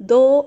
2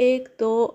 1-2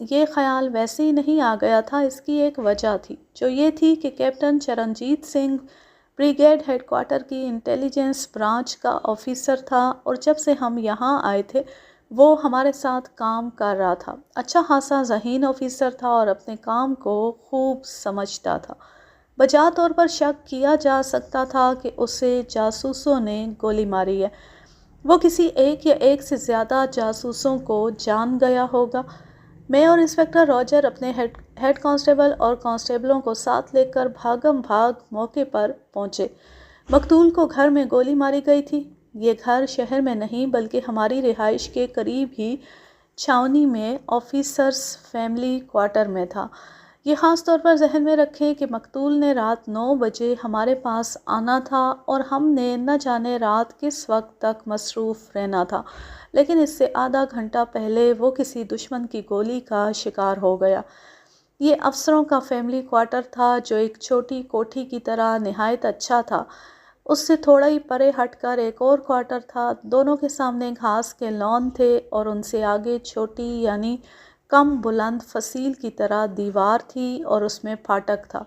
یہ خیال ویسے ہی نہیں آ گیا تھا، اس کی ایک وجہ تھی، جو یہ تھی کہ captain Charanjit Singh brigade head quarter کی انٹیلیجنس برانچ کا آفیسر تھا، اور جب سے ہم یہاں آئے تھے وہ ہمارے ساتھ کام کر رہا تھا۔ اچھا خاصا ذہین آفیسر تھا اور اپنے کام کو خوب سمجھتا تھا۔ بجا طور پر شک کیا جا سکتا تھا کہ اسے جاسوسوں نے گولی ماری ہے۔ وہ کسی ایک یا ایک سے زیادہ جاسوسوں کو جان گیا ہوگا۔ میں اور انسپکٹر راجر اپنے ہیڈ کانسٹیبل اور کانسٹیبلوں کو ساتھ لے کر بھاگم بھاگ موقع پر پہنچے۔ مقتول کو گھر میں گولی ماری گئی تھی۔ یہ گھر شہر میں نہیں بلکہ ہماری رہائش کے قریب ہی چھاؤنی میں آفیسرز فیملی کوارٹر میں تھا۔ یہ خاص طور پر ذہن میں رکھیں کہ مقتول نے رات 9 بجے ہمارے پاس آنا تھا اور ہم نے نہ جانے رات کس وقت تک مصروف رہنا تھا، لیکن اس سے آدھا گھنٹہ پہلے وہ کسی دشمن کی گولی کا شکار ہو گیا۔ یہ افسروں کا فیملی کوارٹر تھا جو ایک چھوٹی کوٹھی کی طرح نہایت اچھا تھا۔ اس سے تھوڑا ہی پرے ہٹ کر ایک اور کوارٹر تھا۔ دونوں کے سامنے گھاس کے لان تھے اور ان سے آگے چھوٹی یعنی کم بلند فصیل کی طرح دیوار تھی اور اس میں پھاٹک تھا۔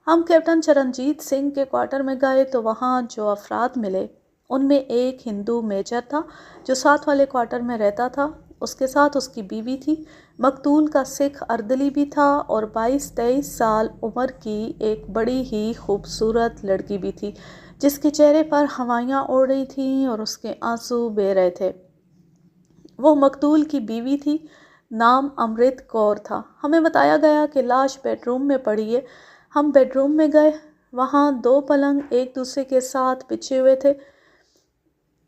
ہم کیپٹن چرنجیت سنگھ کے کوارٹر میں گئے تو وہاں جو افراد ملے ان میں ایک ہندو میجر تھا جو ساتھ والے کوارٹر میں رہتا تھا۔ اس کے ساتھ اس کی بیوی تھی۔ مقتول کا سکھ اردلی بھی تھا اور 22-23 سال عمر کی ایک بڑی ہی خوبصورت لڑکی بھی تھی جس کے چہرے پر ہوائیاں اڑ رہی تھیں اور اس کے آنسو بہہ رہے تھے۔ وہ مقتول کی بیوی تھی۔ نام امرت کور تھا۔ ہمیں بتایا گیا کہ لاش بیڈ روم میں پڑی ہے۔ ہم بیڈ روم میں گئے۔ وہاں 2 پلنگ ایک دوسرے کے ساتھ بچھے ہوئے تھے۔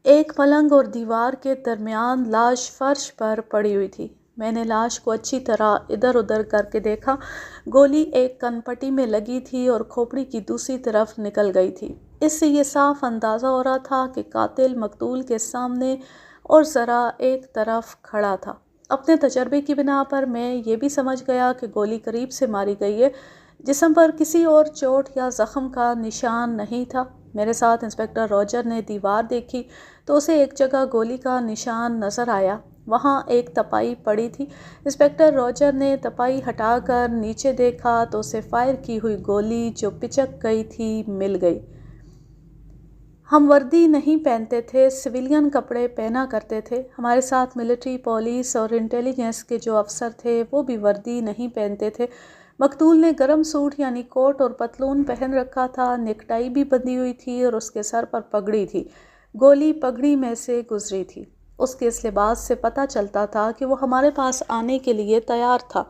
ایک پلنگ اور دیوار کے درمیان لاش فرش پر پڑی ہوئی تھی۔ میں نے لاش کو اچھی طرح ادھر ادھر کر کے دیکھا۔ گولی ایک کن پٹی میں لگی تھی اور کھوپڑی کی دوسری طرف نکل گئی تھی۔ اس سے یہ صاف اندازہ ہو رہا تھا کہ قاتل مقتول کے سامنے اور ذرا ایک طرف کھڑا تھا۔ اپنے تجربے کی بنا پر میں یہ بھی سمجھ گیا کہ گولی قریب سے ماری گئی ہے۔ جسم پر کسی اور چوٹ یا زخم کا نشان نہیں تھا۔ میرے ساتھ انسپکٹر راجر نے دیوار دیکھی تو اسے ایک جگہ گولی کا نشان نظر آیا۔ وہاں ایک تپائی پڑی تھی۔ انسپکٹر راجر نے تپائی ہٹا کر نیچے دیکھا تو اسے فائر کی ہوئی گولی جو پچک گئی تھی مل گئی۔ ہم وردی نہیں پہنتے تھے، سویلین کپڑے پہنا کرتے تھے۔ ہمارے ساتھ ملٹری، پولیس اور انٹیلیجنس کے جو افسر تھے وہ بھی وردی نہیں پہنتے تھے۔ مقتول نے گرم سوٹ یعنی کوٹ اور پتلون پہن رکھا تھا، نیک ٹائی بھی بندھی ہوئی تھی اور اس کے سر پر پگڑی تھی۔ گولی پگڑی میں سے گزری تھی۔ اس کے اس لباس سے پتہ چلتا تھا کہ وہ ہمارے پاس آنے کے لیے تیار تھا۔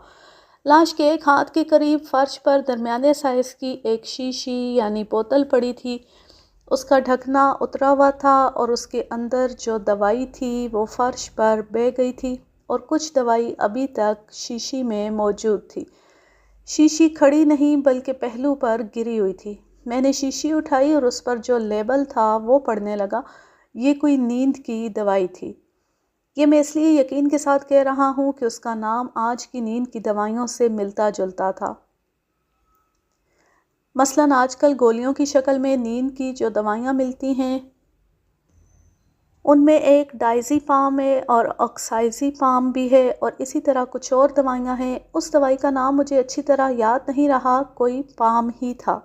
لاش کے ایک ہاتھ کے قریب فرش پر درمیانے سائز کی ایک شیشی یعنی بوتل پڑی تھی۔ اس کا ڈھکنا اترا ہوا تھا اور اس کے اندر جو دوائی تھی وہ فرش پر بہہ گئی تھی اور کچھ دوائی ابھی تک شیشی میں موجود تھی۔ شیشی کھڑی نہیں بلکہ پہلو پر گری ہوئی تھی۔ میں نے شیشی اٹھائی اور اس پر جو لیبل تھا وہ پڑھنے لگا۔ یہ کوئی نیند کی دوائی تھی۔ یہ میں اس لیے یقین کے ساتھ کہہ رہا ہوں کہ اس کا نام آج کی نیند کی دوائیوں سے ملتا جلتا تھا۔ مثلاً آج کل گولیوں کی شکل میں نیند کی جو دوائیاں ملتی ہیں ان میں ایک ڈائزیپام ہے اور آکسائزیپام بھی ہے اور اسی طرح کچھ اور دوائیاں ہیں۔ اس دوائی کا نام مجھے اچھی طرح یاد نہیں رہا، کوئی پام ہی تھا۔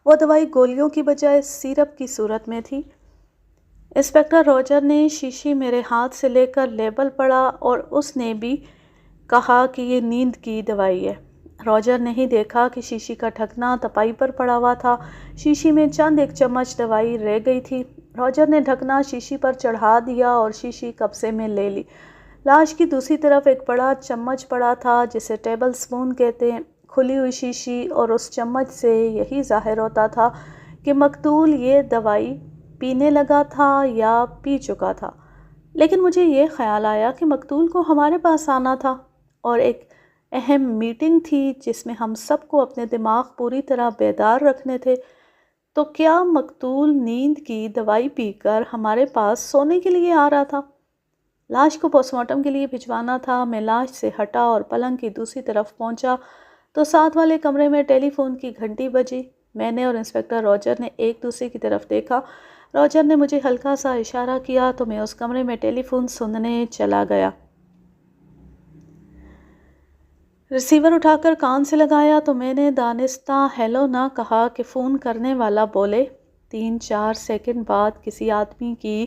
وہ دوائی گولیوں کی بجائے سیرپ کی صورت میں تھی۔ انسپکٹر راجر نے شیشی میرے ہاتھ سے لے کر لیبل پڑھا اور اس نے بھی کہا کہ یہ نیند کی دوائی ہے۔ راجر نے ہی دیکھا کہ شیشی کا ڈھکنا تپائی پر پڑا ہوا تھا۔ شیشی میں چند ایک چمچ دوائی رہ گئی تھی۔ راجر نے ڈھکنا شیشی پر چڑھا دیا اور شیشی قبضے میں لے لی۔ لاش کی دوسری طرف ایک بڑا چمچ پڑا تھا جسے ٹیبل سپون کہتے ہیں۔ کھلی ہوئی شیشی اور اس چمچ سے یہی ظاہر ہوتا تھا کہ مقتول یہ دوائی پینے لگا تھا یا پی چکا تھا۔ لیکن مجھے یہ خیال آیا کہ مقتول کو ہمارے پاس آنا تھا اور ایک اہم میٹنگ تھی جس میں ہم سب کو اپنے دماغ پوری طرح بیدار رکھنے تھے، تو کیا مقتول نیند کی دوائی پی کر ہمارے پاس سونے کے لیے آ رہا تھا؟ لاش کو پوسٹ مارٹم کے لیے بھجوانا تھا۔ میں لاش سے ہٹا اور پلنگ کی دوسری طرف پہنچا تو ساتھ والے کمرے میں ٹیلی فون کی گھنٹی بجی۔ میں نے اور انسپکٹر راجر نے ایک دوسرے کی طرف دیکھا۔ راجر نے مجھے ہلکا سا اشارہ کیا تو میں اس کمرے میں ٹیلی فون سننے چلا گیا۔ ریسیور اٹھا کر کان سے لگایا تو میں نے دانستہ ہیلو نہ کہا کہ فون کرنے والا بولے۔ 3-4 سیکنڈ بعد کسی آدمی کی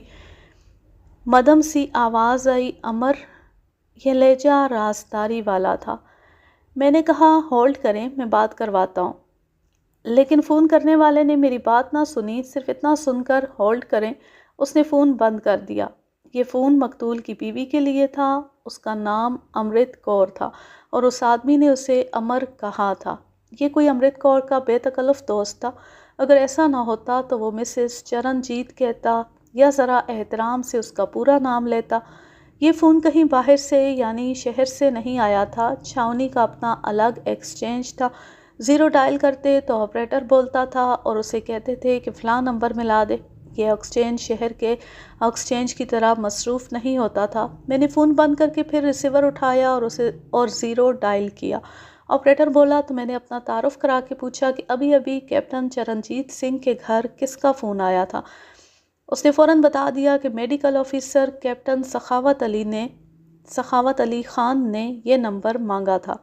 مدھم سی آواز آئی، امر۔ یہ لہجہ رازداری والا تھا۔ میں نے کہا ہولڈ کریں، میں بات کرواتا ہوں، لیکن فون کرنے والے نے میری بات نہ سنی، صرف اتنا سن کر ہولڈ کریں اس نے فون بند کر دیا۔ یہ فون مقتول کی بیوی کے لیے تھا، اس کا نام امرت کور تھا اور اس آدمی نے اسے امر کہا تھا۔ یہ کوئی امرت کور کا بے تکلف دوست تھا، اگر ایسا نہ ہوتا تو وہ مسز چرنجیت کہتا یا ذرا احترام سے اس کا پورا نام لیتا۔ یہ فون کہیں باہر سے یعنی شہر سے نہیں آیا تھا، چھاؤنی کا اپنا الگ ایکسچینج تھا۔ 0 ڈائل کرتے تو آپریٹر بولتا تھا اور اسے کہتے تھے کہ فلاں نمبر ملا دے۔ یہ ایکسچینج شہر کے ایکسچینج کی طرح مصروف نہیں ہوتا تھا۔ میں نے فون بند کر کے پھر ریسیور اٹھایا اور 0 ڈائل کیا۔ آپریٹر بولا تو میں نے اپنا تعارف کرا کے پوچھا کہ ابھی ابھی کیپٹن چرنجیت سنگھ کے گھر کس کا فون آیا تھا۔ اس نے فوراً بتا دیا کہ میڈیکل آفیسر کیپٹن سخاوت علی خان نے یہ نمبر مانگا تھا۔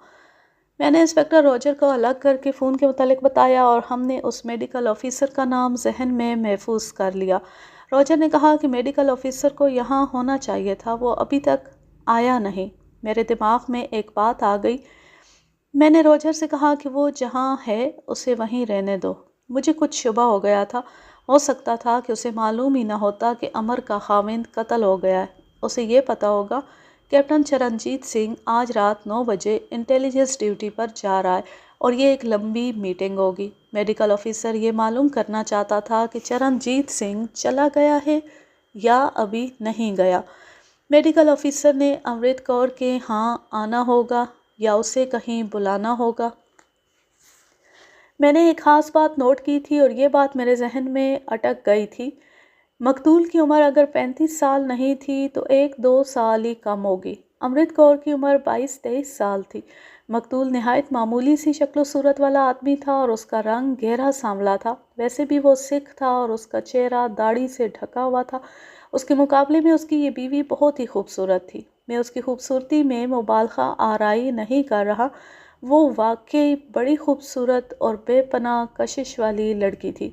میں نے انسپکٹر روجر کو الگ کر کے فون کے متعلق بتایا اور ہم نے اس میڈیکل آفیسر کا نام ذہن میں محفوظ کر لیا۔ روجر نے کہا کہ میڈیکل آفیسر کو یہاں ہونا چاہیے تھا، وہ ابھی تک آیا نہیں۔ میرے دماغ میں ایک بات آ گئی۔ میں نے روجر سے کہا کہ وہ جہاں ہے اسے وہیں رہنے دو۔ مجھے کچھ شبہ ہو گیا تھا، ہو سکتا تھا کہ اسے معلوم ہی نہ ہوتا کہ امر کا خاوند قتل ہو گیا ہے۔ اسے یہ پتا ہوگا کیپٹن چرنجیت سنگھ آج رات 9 بجے انٹیلیجنس ڈیوٹی پر جا رہا ہے اور یہ ایک لمبی میٹنگ ہوگی۔ میڈیکل آفیسر یہ معلوم کرنا چاہتا تھا کہ چرنجیت سنگھ چلا گیا ہے یا ابھی نہیں گیا۔ میڈیکل آفیسر نے امرت کور کے ہاں آنا ہوگا یا اسے کہیں بلانا ہوگا۔ میں نے ایک خاص بات نوٹ کی تھی اور یہ بات میرے ذہن میں اٹک گئی تھی۔ مقتول کی عمر اگر 35 سال نہیں تھی تو 1-2 سال ہی کم ہوگی۔ امرت کور کی عمر 22-23 سال تھی۔ مقتول نہایت معمولی سی شکل و صورت والا آدمی تھا اور اس کا رنگ گہرا سانولا تھا۔ ویسے بھی وہ سکھ تھا اور اس کا چہرہ داڑھی سے ڈھکا ہوا تھا۔ اس کے مقابلے میں اس کی یہ بیوی بہت ہی خوبصورت تھی۔ میں اس کی خوبصورتی میں مبالغہ آرائی نہیں کر رہا، وہ واقعی بڑی خوبصورت اور بے پناہ کشش والی لڑکی تھی۔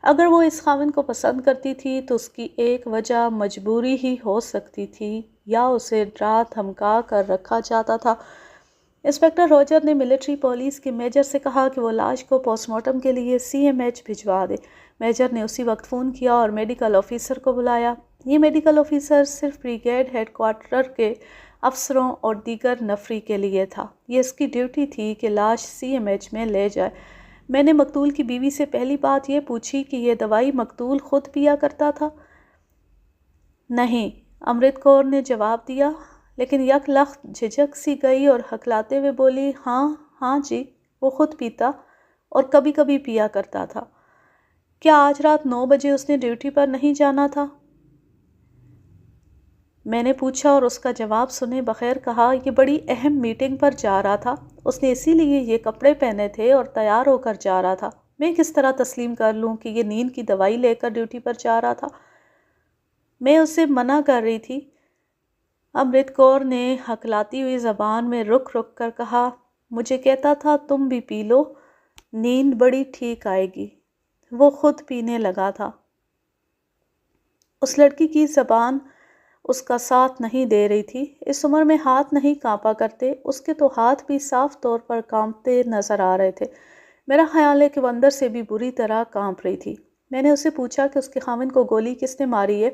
اگر وہ اس خاوند کو پسند کرتی تھی تو اس کی ایک وجہ مجبوری ہی ہو سکتی تھی یا اسے ڈرا دھمکا کر رکھا جاتا تھا۔ انسپکٹر روجر نے ملٹری پولیس کے میجر سے کہا کہ وہ لاش کو پوسٹ مارٹم کے لیے CMH بھجوا دے۔ میجر نے اسی وقت فون کیا اور میڈیکل آفیسر کو بلایا۔ یہ میڈیکل آفیسر صرف بریگیڈ ہیڈ کوارٹر کے افسروں اور دیگر نفری کے لیے تھا۔ یہ اس کی ڈیوٹی تھی کہ لاش CMH میں لے جائے۔ میں نے مقتول کی بیوی سے پہلی بات یہ پوچھی کہ یہ دوائی مقتول خود پیا کرتا تھا؟ نہیں، امرت کور نے جواب دیا، لیکن یک لخت جھجک سی گئی اور ہکلاتے ہوئے بولی، ہاں جی، وہ خود پیتا اور کبھی کبھی پیا کرتا تھا۔ کیا آج رات 9 بجے اس نے ڈیوٹی پر نہیں جانا تھا؟ میں نے پوچھا اور اس کا جواب سنے بغیر کہا، یہ بڑی اہم میٹنگ پر جا رہا تھا، اس نے اسی لیے یہ کپڑے پہنے تھے اور تیار ہو کر جا رہا تھا۔ میں کس طرح تسلیم کر لوں کہ یہ نیند کی دوائی لے کر ڈیوٹی پر جا رہا تھا؟ میں اسے منع کر رہی تھی۔ امرت کور نے ہکلاتی ہوئی زبان میں رک رک کر کہا، مجھے کہتا تھا تم بھی پی لو، نیند بڑی ٹھیک آئے گی۔ وہ خود پینے لگا تھا۔ اس لڑکی کی زبان اس کا ساتھ نہیں دے رہی تھی۔ اس عمر میں ہاتھ نہیں کانپا کرتے، اس کے تو ہاتھ بھی صاف طور پر کانپتے نظر آ رہے تھے۔ میرا خیال ہے کہ وہ اندر سے بھی بری طرح کانپ رہی تھی۔ میں نے اسے پوچھا کہ اس کے خاوند کو گولی کس نے ماری ہے؟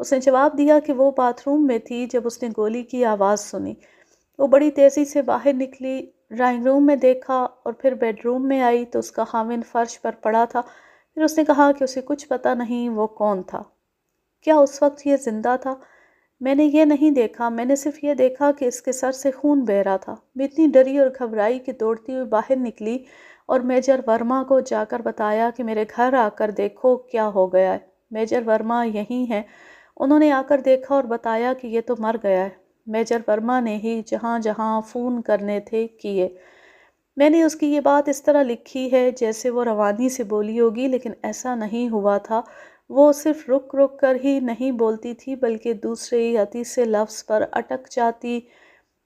اس نے جواب دیا کہ وہ باتھ روم میں تھی جب اس نے گولی کی آواز سنی۔ وہ بڑی تیزی سے باہر نکلی، ڈرائنگ روم میں دیکھا اور پھر بیڈ روم میں آئی تو اس کا خاوند فرش پر پڑا تھا۔ پھر اس نے کہا کہ اسے کچھ پتہ نہیں وہ کون تھا۔ کیا اس وقت یہ زندہ تھا؟ میں نے یہ نہیں دیکھا، میں نے صرف یہ دیکھا کہ اس کے سر سے خون بہہ رہا تھا۔ میں اتنی ڈری اور گھبرائی کہ دوڑتی ہوئی باہر نکلی اور میجر ورما کو جا کر بتایا کہ میرے گھر آ کر دیکھو کیا ہو گیا ہے۔ میجر ورما یہیں ہیں، انہوں نے آ کر دیکھا اور بتایا کہ یہ تو مر گیا ہے۔ میجر ورما نے ہی جہاں جہاں فون کرنے تھے کیے۔ میں نے اس کی یہ بات اس طرح لکھی ہے جیسے وہ روانی سے بولی ہوگی، لیکن ایسا نہیں ہوا تھا۔ وہ صرف رک رک کر ہی نہیں بولتی تھی بلکہ دوسرے یا تیسرے لفظ پر اٹک جاتی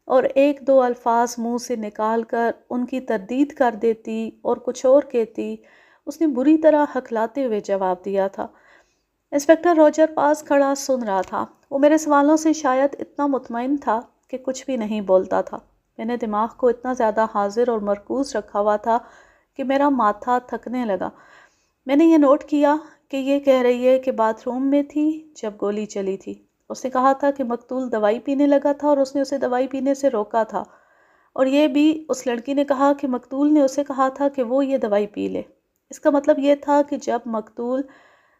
اور ایک دو الفاظ منہ سے نکال کر ان کی تردید کر دیتی اور کچھ اور کہتی۔ اس نے بری طرح ہکلاتے ہوئے جواب دیا تھا۔ انسپکٹر راجر پاس کھڑا سن رہا تھا۔ وہ میرے سوالوں سے شاید اتنا مطمئن تھا کہ کچھ بھی نہیں بولتا تھا۔ میں نے دماغ کو اتنا زیادہ حاضر اور مرکوز رکھا ہوا تھا کہ میرا ماتھا تھکنے لگا۔ میں نے یہ نوٹ کیا کہ یہ کہہ رہی ہے کہ باتھ روم میں تھی جب گولی چلی تھی۔ اس نے کہا تھا کہ مقتول دوائی پینے لگا تھا اور اس نے اسے دوائی پینے سے روکا تھا، اور یہ بھی اس لڑکی نے کہا کہ مقتول نے اسے کہا تھا کہ وہ یہ دوائی پی لے۔ اس کا مطلب یہ تھا کہ جب مقتول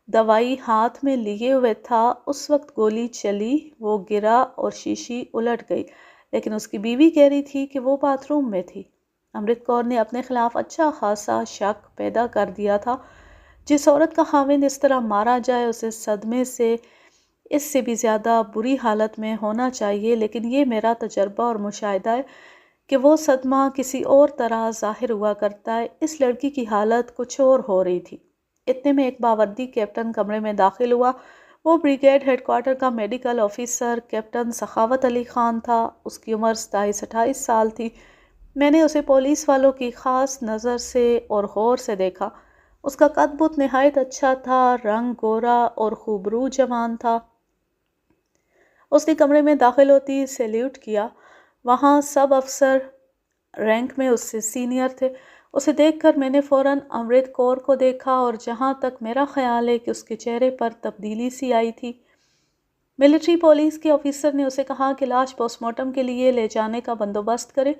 دوائی ہاتھ میں لیے ہوئے تھا اس وقت گولی چلی، وہ گرا اور شیشی الٹ گئی، لیکن اس کی بیوی کہہ رہی تھی کہ وہ باتھ روم میں تھی۔ امرت کور نے اپنے خلاف اچھا خاصا شک پیدا کر دیا تھا۔ جس عورت کا خاوند اس طرح مارا جائے اسے صدمے سے اس سے بھی زیادہ بری حالت میں ہونا چاہیے، لیکن یہ میرا تجربہ اور مشاہدہ ہے کہ وہ صدمہ کسی اور طرح ظاہر ہوا کرتا ہے۔ اس لڑکی کی حالت کچھ اور ہو رہی تھی۔ اتنے میں ایک باوردی کیپٹن کمرے میں داخل ہوا۔ وہ بریگیڈ ہیڈ کوارٹر کا میڈیکل آفیسر کیپٹن سخاوت علی خان تھا۔ اس کی عمر 27-28 سال تھی۔ میں نے اسے پولیس والوں کی خاص نظر سے اور غور سے دیکھا۔ اس کا قد بت نہایت اچھا تھا، رنگ گورا اور خوبرو جوان تھا۔ اس نے کمرے میں داخل ہوتی سیلیوٹ کیا۔ وہاں سب افسر رینک میں اس سے سینئر تھے۔ اسے دیکھ کر میں نے فوراً امرت کور کو دیکھا، اور جہاں تک میرا خیال ہے کہ اس کے چہرے پر تبدیلی سی آئی تھی۔ ملٹری پولیس کے آفیسر نے اسے کہا کہ لاش پوسٹ مارٹم کے لیے لے جانے کا بندوبست کرے۔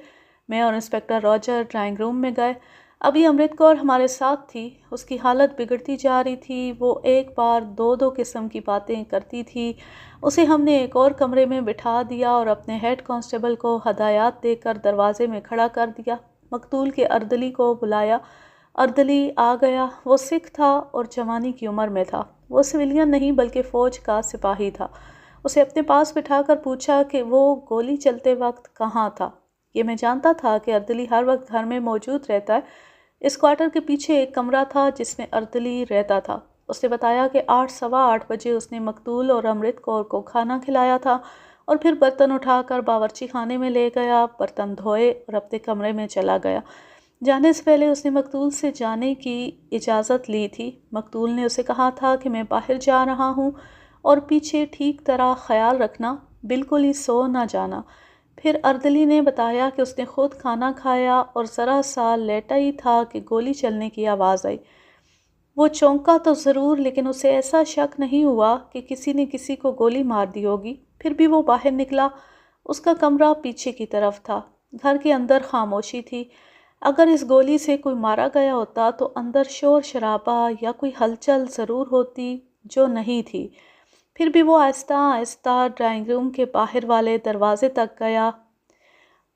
میں اور انسپکٹر راجر ڈرائنگ روم میں گئے۔ ابھی امرت کور ہمارے ساتھ تھی۔ اس کی حالت بگڑتی جا رہی تھی۔ وہ ایک بار دو قسم کی باتیں کرتی تھی۔ اسے ہم نے ایک اور کمرے میں بٹھا دیا اور اپنے ہیڈ کانسٹیبل کو ہدایات دے کر دروازے میں کھڑا کر دیا۔ مقتول کے اردلی کو بلایا۔ اردلی آ گیا۔ وہ سکھ تھا اور جوانی کی عمر میں تھا۔ وہ سویلین نہیں بلکہ فوج کا سپاہی تھا۔ اسے اپنے پاس بٹھا کر پوچھا کہ وہ گولی چلتے وقت کہاں تھا۔ یہ میں جانتا تھا کہ اردلی ہر وقت گھر میں موجود رہتا ہے۔ اس کوارٹر کے پیچھے ایک کمرہ تھا جس میں اردلی رہتا تھا۔ اس نے بتایا کہ 8:15 بجے اس نے مقتول اور امرت کور کو کھانا کھلایا تھا اور پھر برتن اٹھا کر باورچی خانے میں لے گیا، برتن دھوئے اور اپنے کمرے میں چلا گیا۔ جانے سے پہلے اس نے مقتول سے جانے کی اجازت لی تھی۔ مقتول نے اسے کہا تھا کہ میں باہر جا رہا ہوں اور پیچھے ٹھیک طرح خیال رکھنا، بالکل ہی سو نہ جانا۔ پھر اردلی نے بتایا کہ اس نے خود کھانا کھایا اور ذرا سا لیٹا ہی تھا کہ گولی چلنے کی آواز آئی۔ وہ چونکا تو ضرور، لیکن اسے ایسا شک نہیں ہوا کہ کسی نے کسی کو گولی مار دی ہوگی۔ پھر بھی وہ باہر نکلا۔ اس کا کمرہ پیچھے کی طرف تھا۔ گھر کے اندر خاموشی تھی۔ اگر اس گولی سے کوئی مارا گیا ہوتا تو اندر شور شرابہ یا کوئی ہلچل ضرور ہوتی، جو نہیں تھی۔ پھر بھی وہ آہستہ آہستہ ڈرائنگ روم کے باہر والے دروازے تک گیا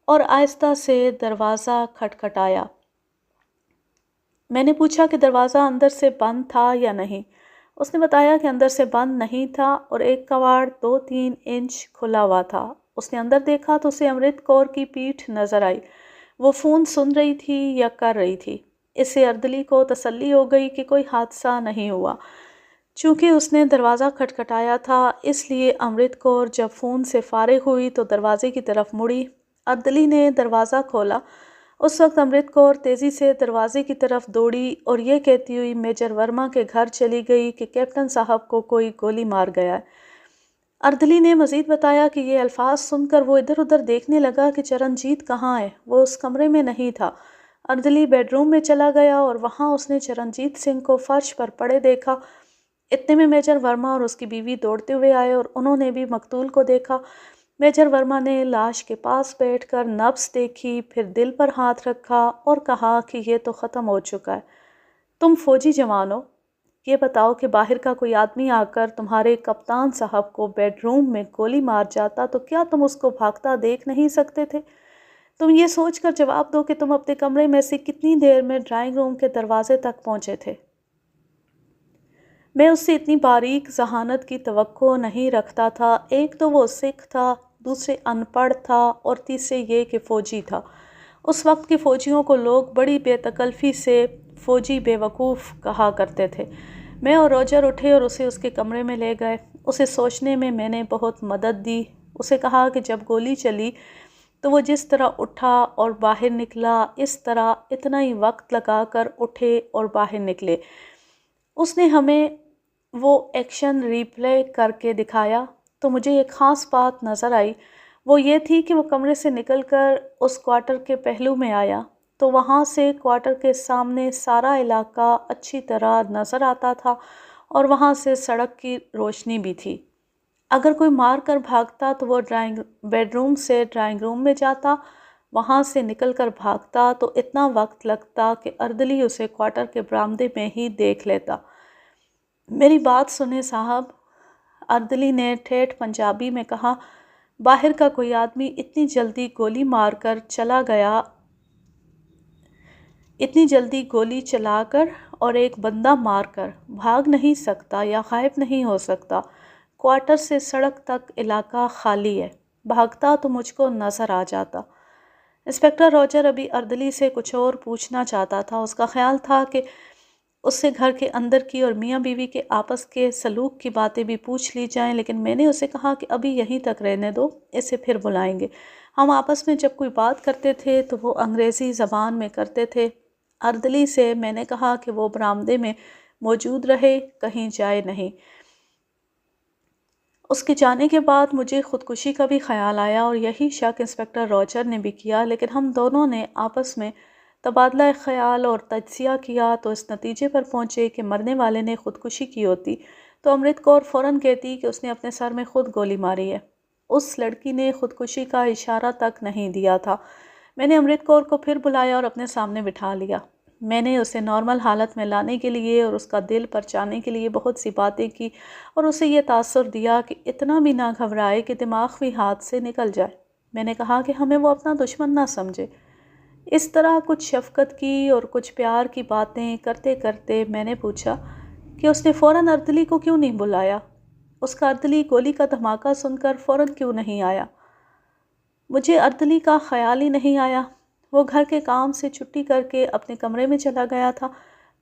اور آہستہ سے دروازہ کھٹکھٹایا۔ میں نے پوچھا کہ دروازہ اندر سے بند تھا یا نہیں۔ اس نے بتایا کہ اندر سے بند نہیں تھا اور ایک کواڑ 2-3 انچ کھلا ہوا تھا۔ اس نے اندر دیکھا تو اسے امرت کور کی پیٹھ نظر آئی۔ وہ فون سن رہی تھی یا کر رہی تھی۔ اس سے اردلی کو تسلی ہو گئی کہ کوئی حادثہ نہیں ہوا۔ چونکہ اس نے دروازہ کھٹکھٹایا تھا، اس لیے امرت کور جب فون سے فارغ ہوئی تو دروازے کی طرف مڑی۔ اردلی نے دروازہ کھولا۔ اس وقت امرت کور تیزی سے دروازے کی طرف دوڑی اور یہ کہتی ہوئی میجر ورما کے گھر چلی گئی کہ کیپٹن صاحب کو کوئی گولی مار گیا ہے۔ اردلی نے مزید بتایا کہ یہ الفاظ سن کر وہ ادھر ادھر دیکھنے لگا کہ چرنجیت کہاں ہے۔ وہ اس کمرے میں نہیں تھا۔ اردلی بیڈ روم میں چلا گیا اور وہاں اس نے چرنجیت سنگھ کو فرش پر پڑے دیکھا۔ اتنے میں میجر ورما اور اس کی بیوی دوڑتے ہوئے آئے اور انہوں نے بھی مقتول کو دیکھا۔ میجر ورما نے لاش کے پاس بیٹھ کر نبض دیکھی، پھر دل پر ہاتھ رکھا اور کہا کہ یہ تو ختم ہو چکا ہے۔ تم فوجی جوان ہو، یہ بتاؤ کہ باہر کا کوئی آدمی آ کر تمہارے کپتان صاحب کو بیڈ روم میں گولی مار جاتا تو کیا تم اس کو بھاگتا دیکھ نہیں سکتے تھے؟ تم یہ سوچ کر جواب دو کہ تم اپنے کمرے میں سے کتنی دیر میں ڈرائنگ روم کے دروازے تک پہنچے تھے۔ میں اس سے اتنی باریک ذہانت کی توقع نہیں رکھتا تھا۔ ایک تو وہ سکھ تھا، دوسرے ان پڑھ تھا اور تیسرے یہ کہ فوجی تھا۔ اس وقت کے فوجیوں کو لوگ بڑی بے تکلفی سے فوجی بے وقوف کہا کرتے تھے۔ میں اور راجر اٹھے اور اسے اس کے کمرے میں لے گئے۔ اسے سوچنے میں نے بہت مدد دی۔ اسے کہا کہ جب گولی چلی تو وہ جس طرح اٹھا اور باہر نکلا، اس طرح اتنا ہی وقت لگا کر اٹھے اور باہر نکلے۔ اس نے ہمیں وہ ایکشن ریپلے کر کے دکھایا تو مجھے ایک خاص بات نظر آئی، وہ یہ تھی کہ وہ کمرے سے نکل کر اس کوارٹر کے پہلو میں آیا تو وہاں سے کوارٹر کے سامنے سارا علاقہ اچھی طرح نظر آتا تھا اور وہاں سے سڑک کی روشنی بھی تھی۔ اگر کوئی مار کر بھاگتا تو وہ بیڈ روم سے ڈرائنگ روم میں جاتا، وہاں سے نکل کر بھاگتا تو اتنا وقت لگتا کہ اردلی اسے کوارٹر کے برآمدے میں ہی دیکھ لیتا۔ میری بات سنیں صاحب، اردلی نے ٹھیٹھ پنجابی میں کہا، باہر کا کوئی آدمی اتنی جلدی گولی چلا کر اور ایک بندہ مار کر بھاگ نہیں سکتا یا غائب نہیں ہو سکتا۔ کوارٹر سے سڑک تک علاقہ خالی ہے، بھاگتا تو مجھ کو نظر آ جاتا۔ انسپکٹر راجر ابھی اردلی سے کچھ اور پوچھنا چاہتا تھا۔ اس کا خیال تھا کہ اس سے گھر کے اندر کی اور میاں بیوی کے آپس کے سلوک کی باتیں بھی پوچھ لی جائیں، لیکن میں نے اسے کہا کہ ابھی یہیں تک رہنے دو، اسے پھر بلائیں گے۔ ہم آپس میں جب کوئی بات کرتے تھے تو وہ انگریزی زبان میں کرتے تھے۔ اردلی سے میں نے کہا کہ وہ برآمدے میں موجود رہے، کہیں جائے نہیں۔ اس کے جانے کے بعد مجھے خودکشی کا بھی خیال آیا اور یہی شک انسپکٹر راجر نے بھی کیا، لیکن ہم دونوں نے آپس میں تبادلہ خیال اور تجزیہ کیا تو اس نتیجے پر پہنچے کہ مرنے والے نے خودکشی کی ہوتی تو امرت کور فوراً کہتی کہ اس نے اپنے سر میں خود گولی ماری ہے۔ اس لڑکی نے خودکشی کا اشارہ تک نہیں دیا تھا۔ میں نے امرت کور کو پھر بلایا اور اپنے سامنے بٹھا لیا۔ میں نے اسے نارمل حالت میں لانے کے لیے اور اس کا دل پرچانے کے لیے بہت سی باتیں کی اور اسے یہ تاثر دیا کہ اتنا بھی نہ گھبرائے کہ دماغ بھی ہاتھ سے نکل جائے۔ میں نے کہا کہ ہمیں وہ اپنا دشمن نہ سمجھے۔ اس طرح کچھ شفقت کی اور کچھ پیار کی باتیں کرتے کرتے میں نے پوچھا کہ اس نے فوراً اردلی کو کیوں نہیں بلایا؟ اس کا اردلی گولی کا دھماکہ سن کر فوراً کیوں نہیں آیا؟ مجھے اردلی کا خیال ہی نہیں آیا۔ وہ گھر کے کام سے چھٹی کر کے اپنے کمرے میں چلا گیا تھا۔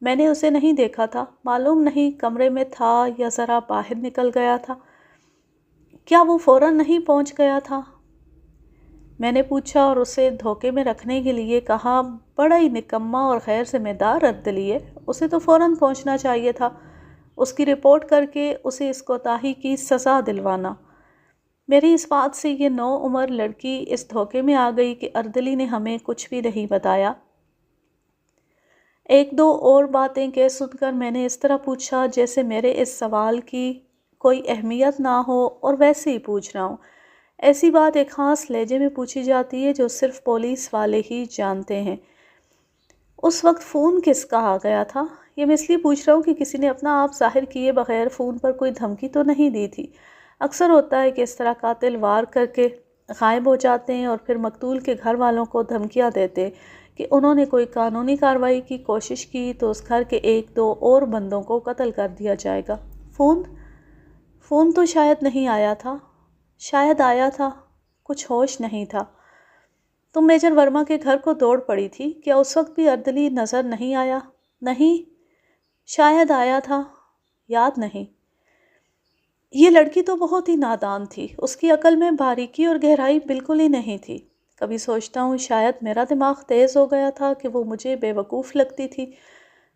میں نے اسے نہیں دیکھا تھا، معلوم نہیں کمرے میں تھا یا ذرا باہر نکل گیا تھا۔ کیا وہ فوراً نہیں پہنچ گیا تھا؟ میں نے پوچھا اور اسے دھوکے میں رکھنے کے لیے کہا، بڑا ہی نکما اور غیر ذمہ دار اردلی ہے، اسے تو فوراً پہنچنا چاہیے تھا، اس کی رپورٹ کر کے اسے اس کوتاہی کی سزا دلوانا۔ میری اس بات سے یہ نوعمر لڑکی اس دھوکے میں آ گئی کہ اردلی نے ہمیں کچھ بھی نہیں بتایا۔ ایک دو اور باتیں کہہ سن کر میں نے اس طرح پوچھا جیسے میرے اس سوال کی کوئی اہمیت نہ ہو اور ویسے ہی پوچھ رہا ہوں۔ ایسی بات ایک خاص لہجے میں پوچھی جاتی ہے جو صرف پولیس والے ہی جانتے ہیں۔ اس وقت فون کس کا آ گیا تھا؟ یہ میں اس لیے پوچھ رہا ہوں کہ کسی نے اپنا آپ ظاہر کیے بغیر فون پر کوئی دھمکی تو نہیں دی تھی۔ اکثر ہوتا ہے کہ اس طرح قاتل وار کر کے غائب ہو جاتے ہیں اور پھر مقتول کے گھر والوں کو دھمکیاں دیتے کہ انہوں نے کوئی قانونی کارروائی کی کوشش کی تو اس گھر کے ایک دو اور بندوں کو قتل کر دیا جائے گا۔ فون تو شاید نہیں آیا تھا، شاید آیا تھا، کچھ ہوش نہیں تھا۔ تم میجر ورما کے گھر کو دوڑ پڑی تھی، کیا اس وقت بھی اردلی نظر نہیں آیا؟ نہیں، شاید آیا تھا، یاد نہیں۔ یہ لڑکی تو بہت ہی نادان تھی، اس کی عقل میں باریکی اور گہرائی بالکل ہی نہیں تھی۔ کبھی سوچتا ہوں شاید میرا دماغ تیز ہو گیا تھا کہ وہ مجھے بے وقوف لگتی تھی۔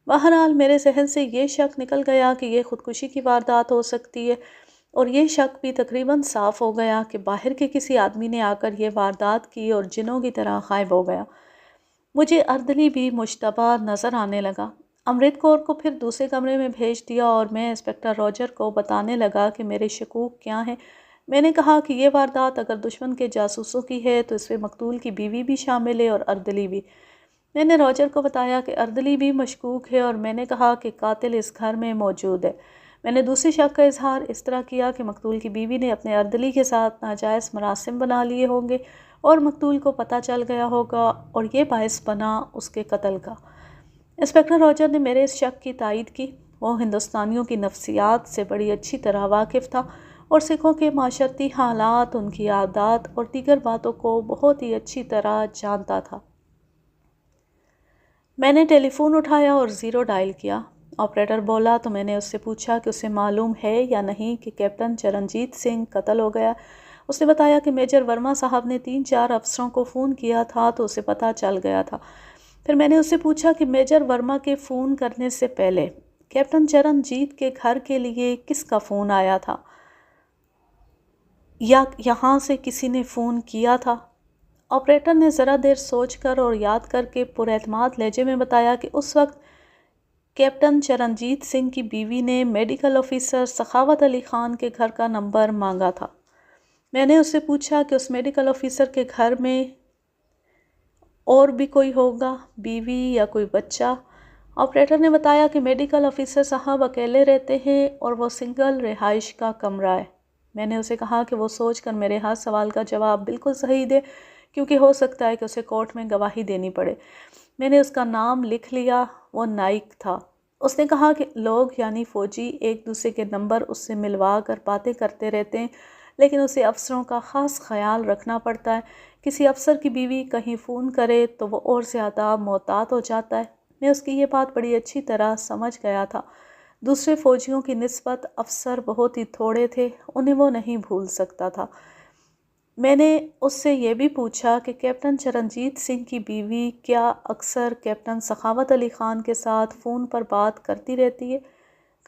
بہرحال میرے ذہن سے یہ شک نکل گیا کہ یہ خودکشی کی واردات ہو سکتی ہے، اور یہ شک بھی تقریباً صاف ہو گیا کہ باہر کے کسی آدمی نے آ کر یہ واردات کی اور جنوں کی طرح غائب ہو گیا۔ مجھے اردلی بھی مشتبہ نظر آنے لگا۔ امرت کور کو پھر دوسرے کمرے میں بھیج دیا اور میں انسپکٹر راجر کو بتانے لگا کہ میرے شکوک کیا ہیں۔ میں نے کہا کہ یہ واردات اگر دشمن کے جاسوسوں کی ہے تو اس میں مقتول کی بیوی بھی شامل ہے اور اردلی بھی۔ میں نے راجر کو بتایا کہ اردلی بھی مشکوک ہے اور میں نے کہا کہ قاتل اس گھر میں موجود ہے۔ میں نے دوسری شک کا اظہار اس طرح کیا کہ مقتول کی بیوی نے اپنے اردلی کے ساتھ ناجائز مراسم بنا لیے ہوں گے اور مقتول کو پتہ چل گیا ہوگا اور یہ باعث بنا اس کے قتل کا۔ انسپکٹر راجر نے میرے اس شک کی تائید کی۔ وہ ہندوستانیوں کی نفسیات سے بڑی اچھی طرح واقف تھا اور سکھوں کے معاشرتی حالات، ان کی عادات اور دیگر باتوں کو بہت ہی اچھی طرح جانتا تھا۔ میں نے ٹیلی فون اٹھایا اور 0 ڈائل کیا۔ آپریٹر بولا تو میں نے اس سے پوچھا کہ اسے معلوم ہے یا نہیں کہ کیپٹن چرنجیت سنگھ قتل ہو گیا۔ اس نے بتایا کہ میجر ورما صاحب نے 3-4 افسروں کو فون کیا تھا تو اسے پتہ چل گیا تھا۔ پھر میں نے اس سے پوچھا کہ میجر ورما کے فون کرنے سے پہلے کیپٹن چرنجیت کے گھر کے لیے کس کا فون آیا تھا یا یہاں سے کسی نے فون کیا تھا؟ آپریٹر نے ذرا دیر سوچ کر اور یاد کر کے پراعتماد لہجے میں بتایا کہ اس وقت کیپٹن چرنجیت سنگھ کی بیوی نے میڈیکل آفیسر سخاوت علی خان کے گھر کا نمبر مانگا تھا۔ میں نے اس سے پوچھا کہ اس میڈیکل آفیسر کے گھر میں اور بھی کوئی ہوگا، بیوی یا کوئی بچہ؟ آپریٹر نے بتایا کہ میڈیکل آفیسر صاحب اکیلے رہتے ہیں اور وہ سنگل رہائش کا کمرہ ہے۔ میں نے اسے کہا کہ وہ سوچ کر میرے ہر سوال کا جواب بالکل صحیح دے، کیونکہ ہو سکتا ہے کہ اسے کورٹ میں گواہی دینی پڑے۔ میں نے اس کا نام لکھ لیا، وہ نائک تھا۔ اس نے کہا کہ لوگ یعنی فوجی ایک دوسرے کے نمبر اس سے ملوا کر باتیں کرتے رہتے ہیں، لیکن اسے افسروں کا خاص خیال رکھنا پڑتا ہے۔ کسی افسر کی بیوی کہیں فون کرے تو وہ اور زیادہ محتاط ہو جاتا ہے۔ میں اس کی یہ بات بڑی اچھی طرح سمجھ گیا تھا۔ دوسرے فوجیوں کی نسبت افسر بہت ہی تھوڑے تھے، انہیں وہ نہیں بھول سکتا تھا۔ میں نے اس سے یہ بھی پوچھا کہ کیپٹن چرنجیت سنگھ کی بیوی کیا اکثر کیپٹن سخاوت علی خان کے ساتھ فون پر بات کرتی رہتی ہے؟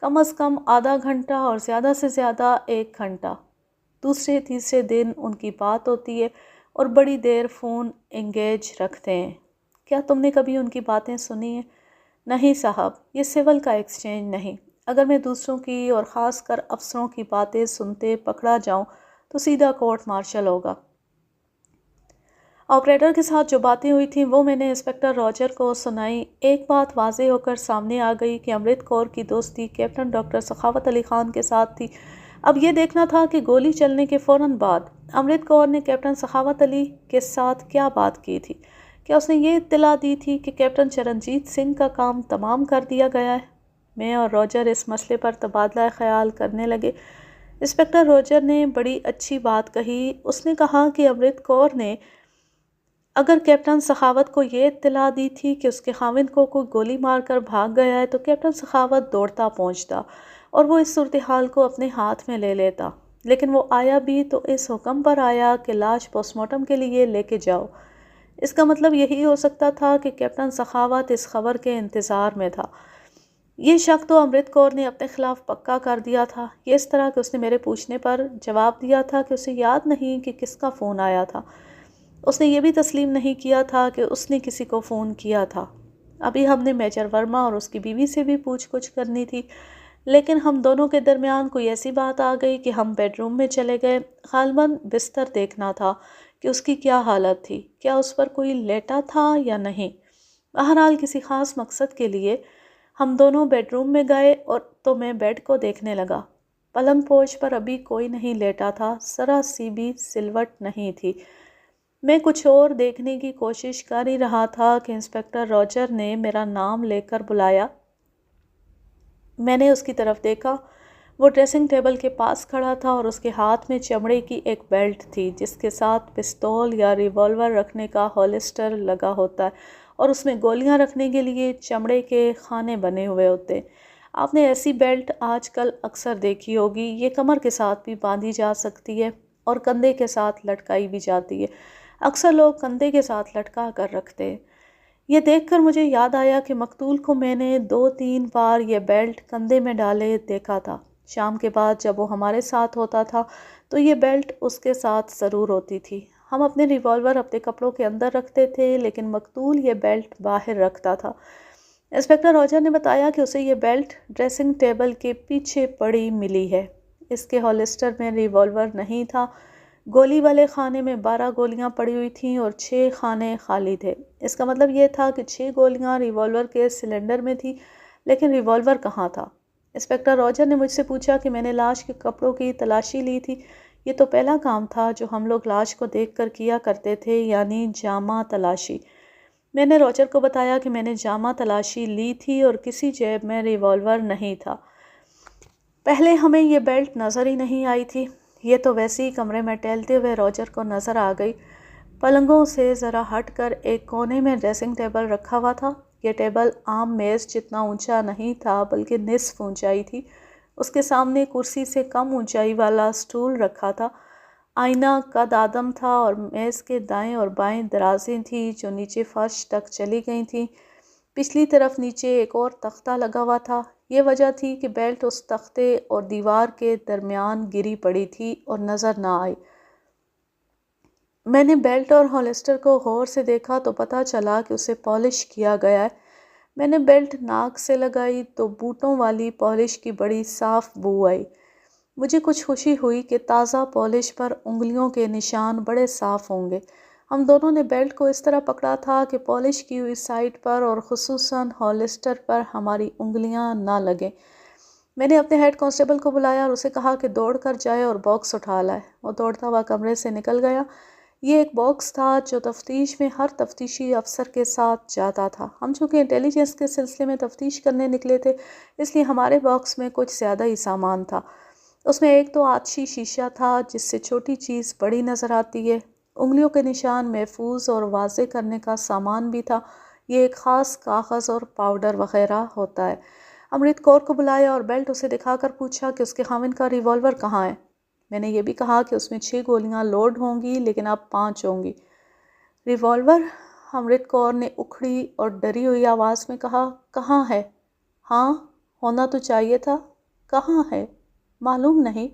کم از کم آدھا گھنٹہ اور زیادہ سے زیادہ 1 گھنٹہ۔ دوسرے تیسرے دن ان کی بات ہوتی ہے اور بڑی دیر فون انگیج رکھتے ہیں۔ کیا تم نے کبھی ان کی باتیں سنی ہیں؟ نہیں صاحب، یہ سول کا ایکسچینج نہیں۔ اگر میں دوسروں کی اور خاص کر افسروں کی باتیں سنتے پکڑا جاؤں تو سیدھا کورٹ مارشل ہوگا۔ آپریٹر کے ساتھ جو باتیں ہوئی تھیں وہ میں نے انسپکٹر راجر کو سنائی۔ ایک بات واضح ہو کر سامنے آ گئی کہ امرت کور کی دوستی کیپٹن ڈاکٹر سخاوت علی خان کے ساتھ تھی۔ اب یہ دیکھنا تھا کہ گولی چلنے کے فوراً بعد امرت کور نے کیپٹن سخاوت علی کے ساتھ کیا بات کی تھی۔ کیا اس نے یہ اطلاع دی تھی کہ کیپٹن چرنجیت سنگھ کا کام تمام کر دیا گیا ہے؟ میں اور راجر اس مسئلے پر تبادلہ خیال کرنے لگے۔ انسپکٹر راجر نے بڑی اچھی بات کہی۔ اس نے کہا کہ امرت کور نے اگر کیپٹن سخاوت کو یہ اطلاع دی تھی کہ اس کے خاوند کو کوئی گولی مار کر بھاگ گیا ہے تو کیپٹن سخاوت دوڑتا پہنچتا اور وہ اس صورتحال کو اپنے ہاتھ میں لے لیتا، لیکن وہ آیا بھی تو اس حکم پر آیا کہ لاش پوسٹ مارٹم کے لیے لے کے جاؤ۔ اس کا مطلب یہی ہو سکتا تھا کہ کیپٹن سخاوت اس خبر کے انتظار میں تھا۔ یہ شک تو امرت کور نے اپنے خلاف پکا کر دیا تھا۔ یہ اس طرح کہ اس نے میرے پوچھنے پر جواب دیا تھا کہ اسے یاد نہیں کہ کس کا فون آیا تھا۔ اس نے یہ بھی تسلیم نہیں کیا تھا کہ اس نے کسی کو فون کیا تھا۔ ابھی ہم نے میجر ورما اور اس کی بیوی سے بھی پوچھ گچھ کرنی تھی، لیکن ہم دونوں کے درمیان کوئی ایسی بات آ گئی کہ ہم بیڈ روم میں چلے گئے۔ غالباً بستر دیکھنا تھا کہ اس کی کیا حالت تھی، کیا اس پر کوئی لیٹا تھا یا نہیں۔ بہرحال کسی خاص مقصد کے لیے ہم دونوں بیڈ روم میں گئے اور تو میں بیڈ کو دیکھنے لگا۔ پلنگ پوش پر ابھی کوئی نہیں لیٹا تھا، ذرا سی بھی سلوٹ نہیں تھی۔ میں کچھ اور دیکھنے کی کوشش کر ہی رہا تھا کہ انسپکٹر راجر نے میرا نام لے کر بلایا۔ میں نے اس کی طرف دیکھا۔ وہ ڈریسنگ ٹیبل کے پاس کھڑا تھا اور اس کے ہاتھ میں چمڑے کی ایک بیلٹ تھی جس کے ساتھ پستول یا ریوالور رکھنے کا ہولسٹر لگا ہوتا ہے اور اس میں گولیاں رکھنے کے لیے چمڑے کے خانے بنے ہوئے ہوتے۔ آپ نے ایسی بیلٹ آج کل اکثر دیکھی ہوگی۔ یہ کمر کے ساتھ بھی باندھی جا سکتی ہے اور کندھے کے ساتھ لٹکائی بھی جاتی ہے۔ اکثر لوگ کندھے کے ساتھ لٹکا کر رکھتے ہیں۔ یہ دیکھ کر مجھے یاد آیا کہ مقتول کو میں نے 2-3 بار یہ بیلٹ کندھے میں ڈالے دیکھا تھا۔ شام کے بعد جب وہ ہمارے ساتھ ہوتا تھا تو یہ بیلٹ اس کے ساتھ ضرور ہوتی تھی۔ ہم اپنے ریوالور اپنے کپڑوں کے اندر رکھتے تھے، لیکن مقتول یہ بیلٹ باہر رکھتا تھا۔ انسپکٹر راجر نے بتایا کہ اسے یہ بیلٹ ڈریسنگ ٹیبل کے پیچھے پڑی ملی ہے۔ اس کے ہولسٹر میں ریوالور نہیں تھا۔ گولی والے خانے میں 12 گولیاں پڑی ہوئی تھیں اور 6 خانے خالی تھے۔ اس کا مطلب یہ تھا کہ 6 گولیاں ریوالور کے سلنڈر میں تھی، لیکن ریوالور کہاں تھا؟ انسپکٹر راجر نے مجھ سے پوچھا کہ میں نے لاش کے کپڑوں کی تلاشی لی تھی۔ یہ تو پہلا کام تھا جو ہم لوگ لاش کو دیکھ کر کیا کرتے تھے، یعنی جامہ تلاشی۔ میں نے راجر کو بتایا کہ میں نے جامہ تلاشی لی تھی اور کسی جیب میں ریوالور نہیں تھا۔ پہلے ہمیں یہ بیلٹ نظر ہی نہیں آئی تھی۔ یہ تو ویسے ہی کمرے میں ٹہلتے ہوئے راجر کو نظر آ گئی۔ پلنگوں سے ذرا ہٹ کر ایک کونے میں ڈریسنگ ٹیبل رکھا ہوا تھا۔ یہ ٹیبل عام میز جتنا اونچا نہیں تھا بلکہ نصف اونچائی تھی۔ اس کے سامنے کرسی سے کم اونچائی والا سٹول رکھا تھا۔ آئینہ قد آدم تھا اور میز کے دائیں اور بائیں درازیں تھیں جو نیچے فرش تک چلی گئی تھیں۔ پچھلی طرف نیچے ایک اور تختہ لگا ہوا تھا۔ یہ وجہ تھی کہ بیلٹ اس تختے اور دیوار کے درمیان گری پڑی تھی اور نظر نہ آئی۔ میں نے بیلٹ اور ہولسٹر کو غور سے دیکھا تو پتہ چلا کہ اسے پالش کیا گیا ہے۔ میں نے بیلٹ ناک سے لگائی تو بوٹوں والی پالش کی بڑی صاف بو آئی۔ مجھے کچھ خوشی ہوئی کہ تازہ پالش پر انگلیوں کے نشان بڑے صاف ہوں گے۔ ہم دونوں نے بیلٹ کو اس طرح پکڑا تھا کہ پالش کی ہوئی سائڈ پر اور خصوصاً ہولسٹر پر ہماری انگلیاں نہ لگیں۔ میں نے اپنے ہیڈ کانسٹیبل کو بلایا اور اسے کہا کہ دوڑ کر جائے اور باکس اٹھا لائے۔ وہ دوڑتا ہوا کمرے سے نکل گیا۔ یہ ایک باکس تھا جو تفتیش میں ہر تفتیشی افسر کے ساتھ جاتا تھا۔ ہم چونکہ انٹیلیجنس کے سلسلے میں تفتیش کرنے نکلے تھے، اس لیے ہمارے باکس میں کچھ زیادہ ہی سامان تھا۔ اس میں ایک تو آتشی شیشہ تھا جس سے چھوٹی چیز بڑی نظر آتی ہے، انگلیوں کے نشان محفوظ اور واضح کرنے کا سامان بھی تھا۔ یہ ایک خاص کاغذ اور پاؤڈر وغیرہ ہوتا ہے۔ امرت کور کو بلایا اور بیلٹ اسے دکھا کر پوچھا کہ اس کے خاوند کا ریوالور کہاں ہے۔ میں نے یہ بھی کہا کہ اس میں 6 گولیاں لوڈ ہوں گی لیکن اب 5 ہوں گی۔ ریوالور؟ امرت کور نے اکھڑی اور ڈری ہوئی آواز میں کہا، کہاں ہے؟ ہاں، ہونا تو چاہیے تھا۔ کہاں ہے؟ معلوم نہیں۔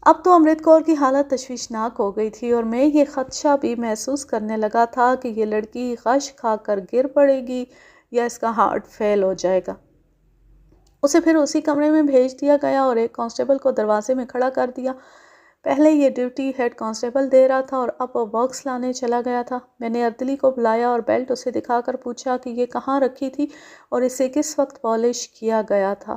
اب تو امرت کور کی حالت تشویشناک ہو گئی تھی اور میں یہ خدشہ بھی محسوس کرنے لگا تھا کہ یہ لڑکی غش کھا کر گر پڑے گی یا اس کا ہارٹ فیل ہو جائے گا۔ اسے پھر اسی کمرے میں بھیج دیا گیا اور ایک کانسٹیبل کو دروازے میں کھڑا کر دیا۔ پہلے یہ ڈیوٹی ہیڈ کانسٹیبل دے رہا تھا اور اب وہ باکس لانے چلا گیا تھا۔ میں نے اردلی کو بلایا اور بیلٹ اسے دکھا کر پوچھا کہ یہ کہاں رکھی تھی اور اسے کس وقت پالش کیا گیا تھا۔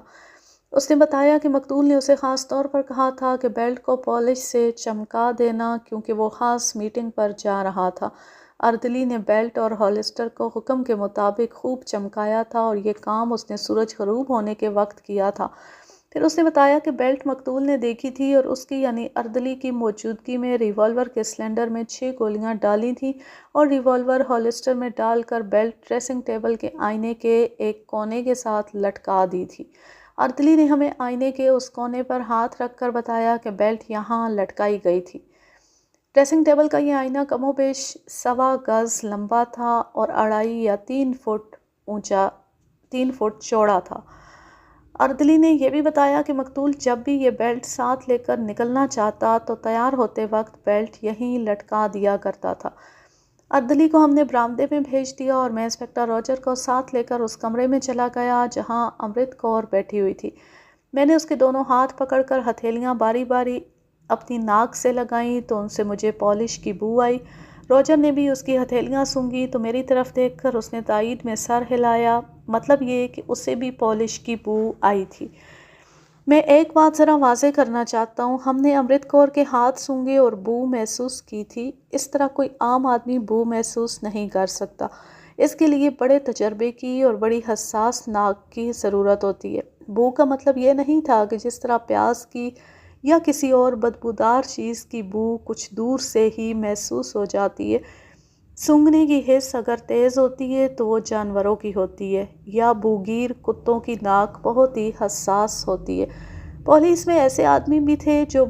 اس نے بتایا کہ مقتول نے اسے خاص طور پر کہا تھا کہ بیلٹ کو پالش سے چمکا دینا کیونکہ وہ خاص میٹنگ پر جا رہا تھا۔ اردلی نے بیلٹ اور ہولسٹر کو حکم کے مطابق خوب چمکایا تھا اور یہ کام اس نے سورج غروب ہونے کے وقت کیا تھا۔ پھر اس نے بتایا کہ بیلٹ مقتول نے دیکھی تھی اور اس کی یعنی اردلی کی موجودگی میں ریوالور کے سلنڈر میں 6 گولیاں ڈالی تھیں اور ریوالور ہولسٹر میں ڈال کر بیلٹ ڈریسنگ ٹیبل کے آئینے کے ایک کونے کے ساتھ لٹکا دی تھی۔ اردلی نے ہمیں آئینے کے اس کونے پر ہاتھ رکھ کر بتایا کہ بیلٹ یہاں لٹکائی گئی تھی۔ ڈریسنگ ٹیبل کا یہ آئینہ کم و بیش 1.25 گز لمبا تھا اور 2.5 یا 3 فٹ اونچا 3 فٹ چوڑا تھا۔ اردلی نے یہ بھی بتایا کہ مقتول جب بھی یہ بیلٹ ساتھ لے کر نکلنا چاہتا تو تیار ہوتے وقت بیلٹ یہیں لٹکا دیا کرتا تھا۔ اردلی کو ہم نے برآمدے میں بھیج دیا اور میں انسپکٹر راجر کو ساتھ لے کر اس کمرے میں چلا گیا جہاں امرت کور بیٹھی ہوئی تھی۔ میں نے اس کے دونوں ہاتھ پکڑ کر ہتھیلیاں باری باری اپنی ناک سے لگائیں تو ان سے مجھے پالش کی بو آئی۔ راجر نے بھی اس کی ہتھیلیاں سونگھی تو میری طرف دیکھ کر اس نے تائید میں سر ہلایا، مطلب یہ کہ اسے بھی پالش کی بو آئی تھی۔ میں ایک بات ذرا واضح کرنا چاہتا ہوں، ہم نے امرت کور کے ہاتھ سونگھے اور بو محسوس کی تھی۔ اس طرح کوئی عام آدمی بو محسوس نہیں کر سکتا، اس کے لیے بڑے تجربے کی اور بڑی حساس ناک کی ضرورت ہوتی ہے۔ بو کا مطلب یہ نہیں تھا کہ جس طرح پیاز کی یا کسی اور بدبودار چیز کی بو کچھ دور سے ہی محسوس ہو جاتی ہے۔ سونگھنے کی حس اگر تیز ہوتی ہے تو وہ جانوروں کی ہوتی ہے، یا بوگیر کتوں کی ناک بہت ہی حساس ہوتی ہے۔ پولیس میں ایسے آدمی بھی تھے جو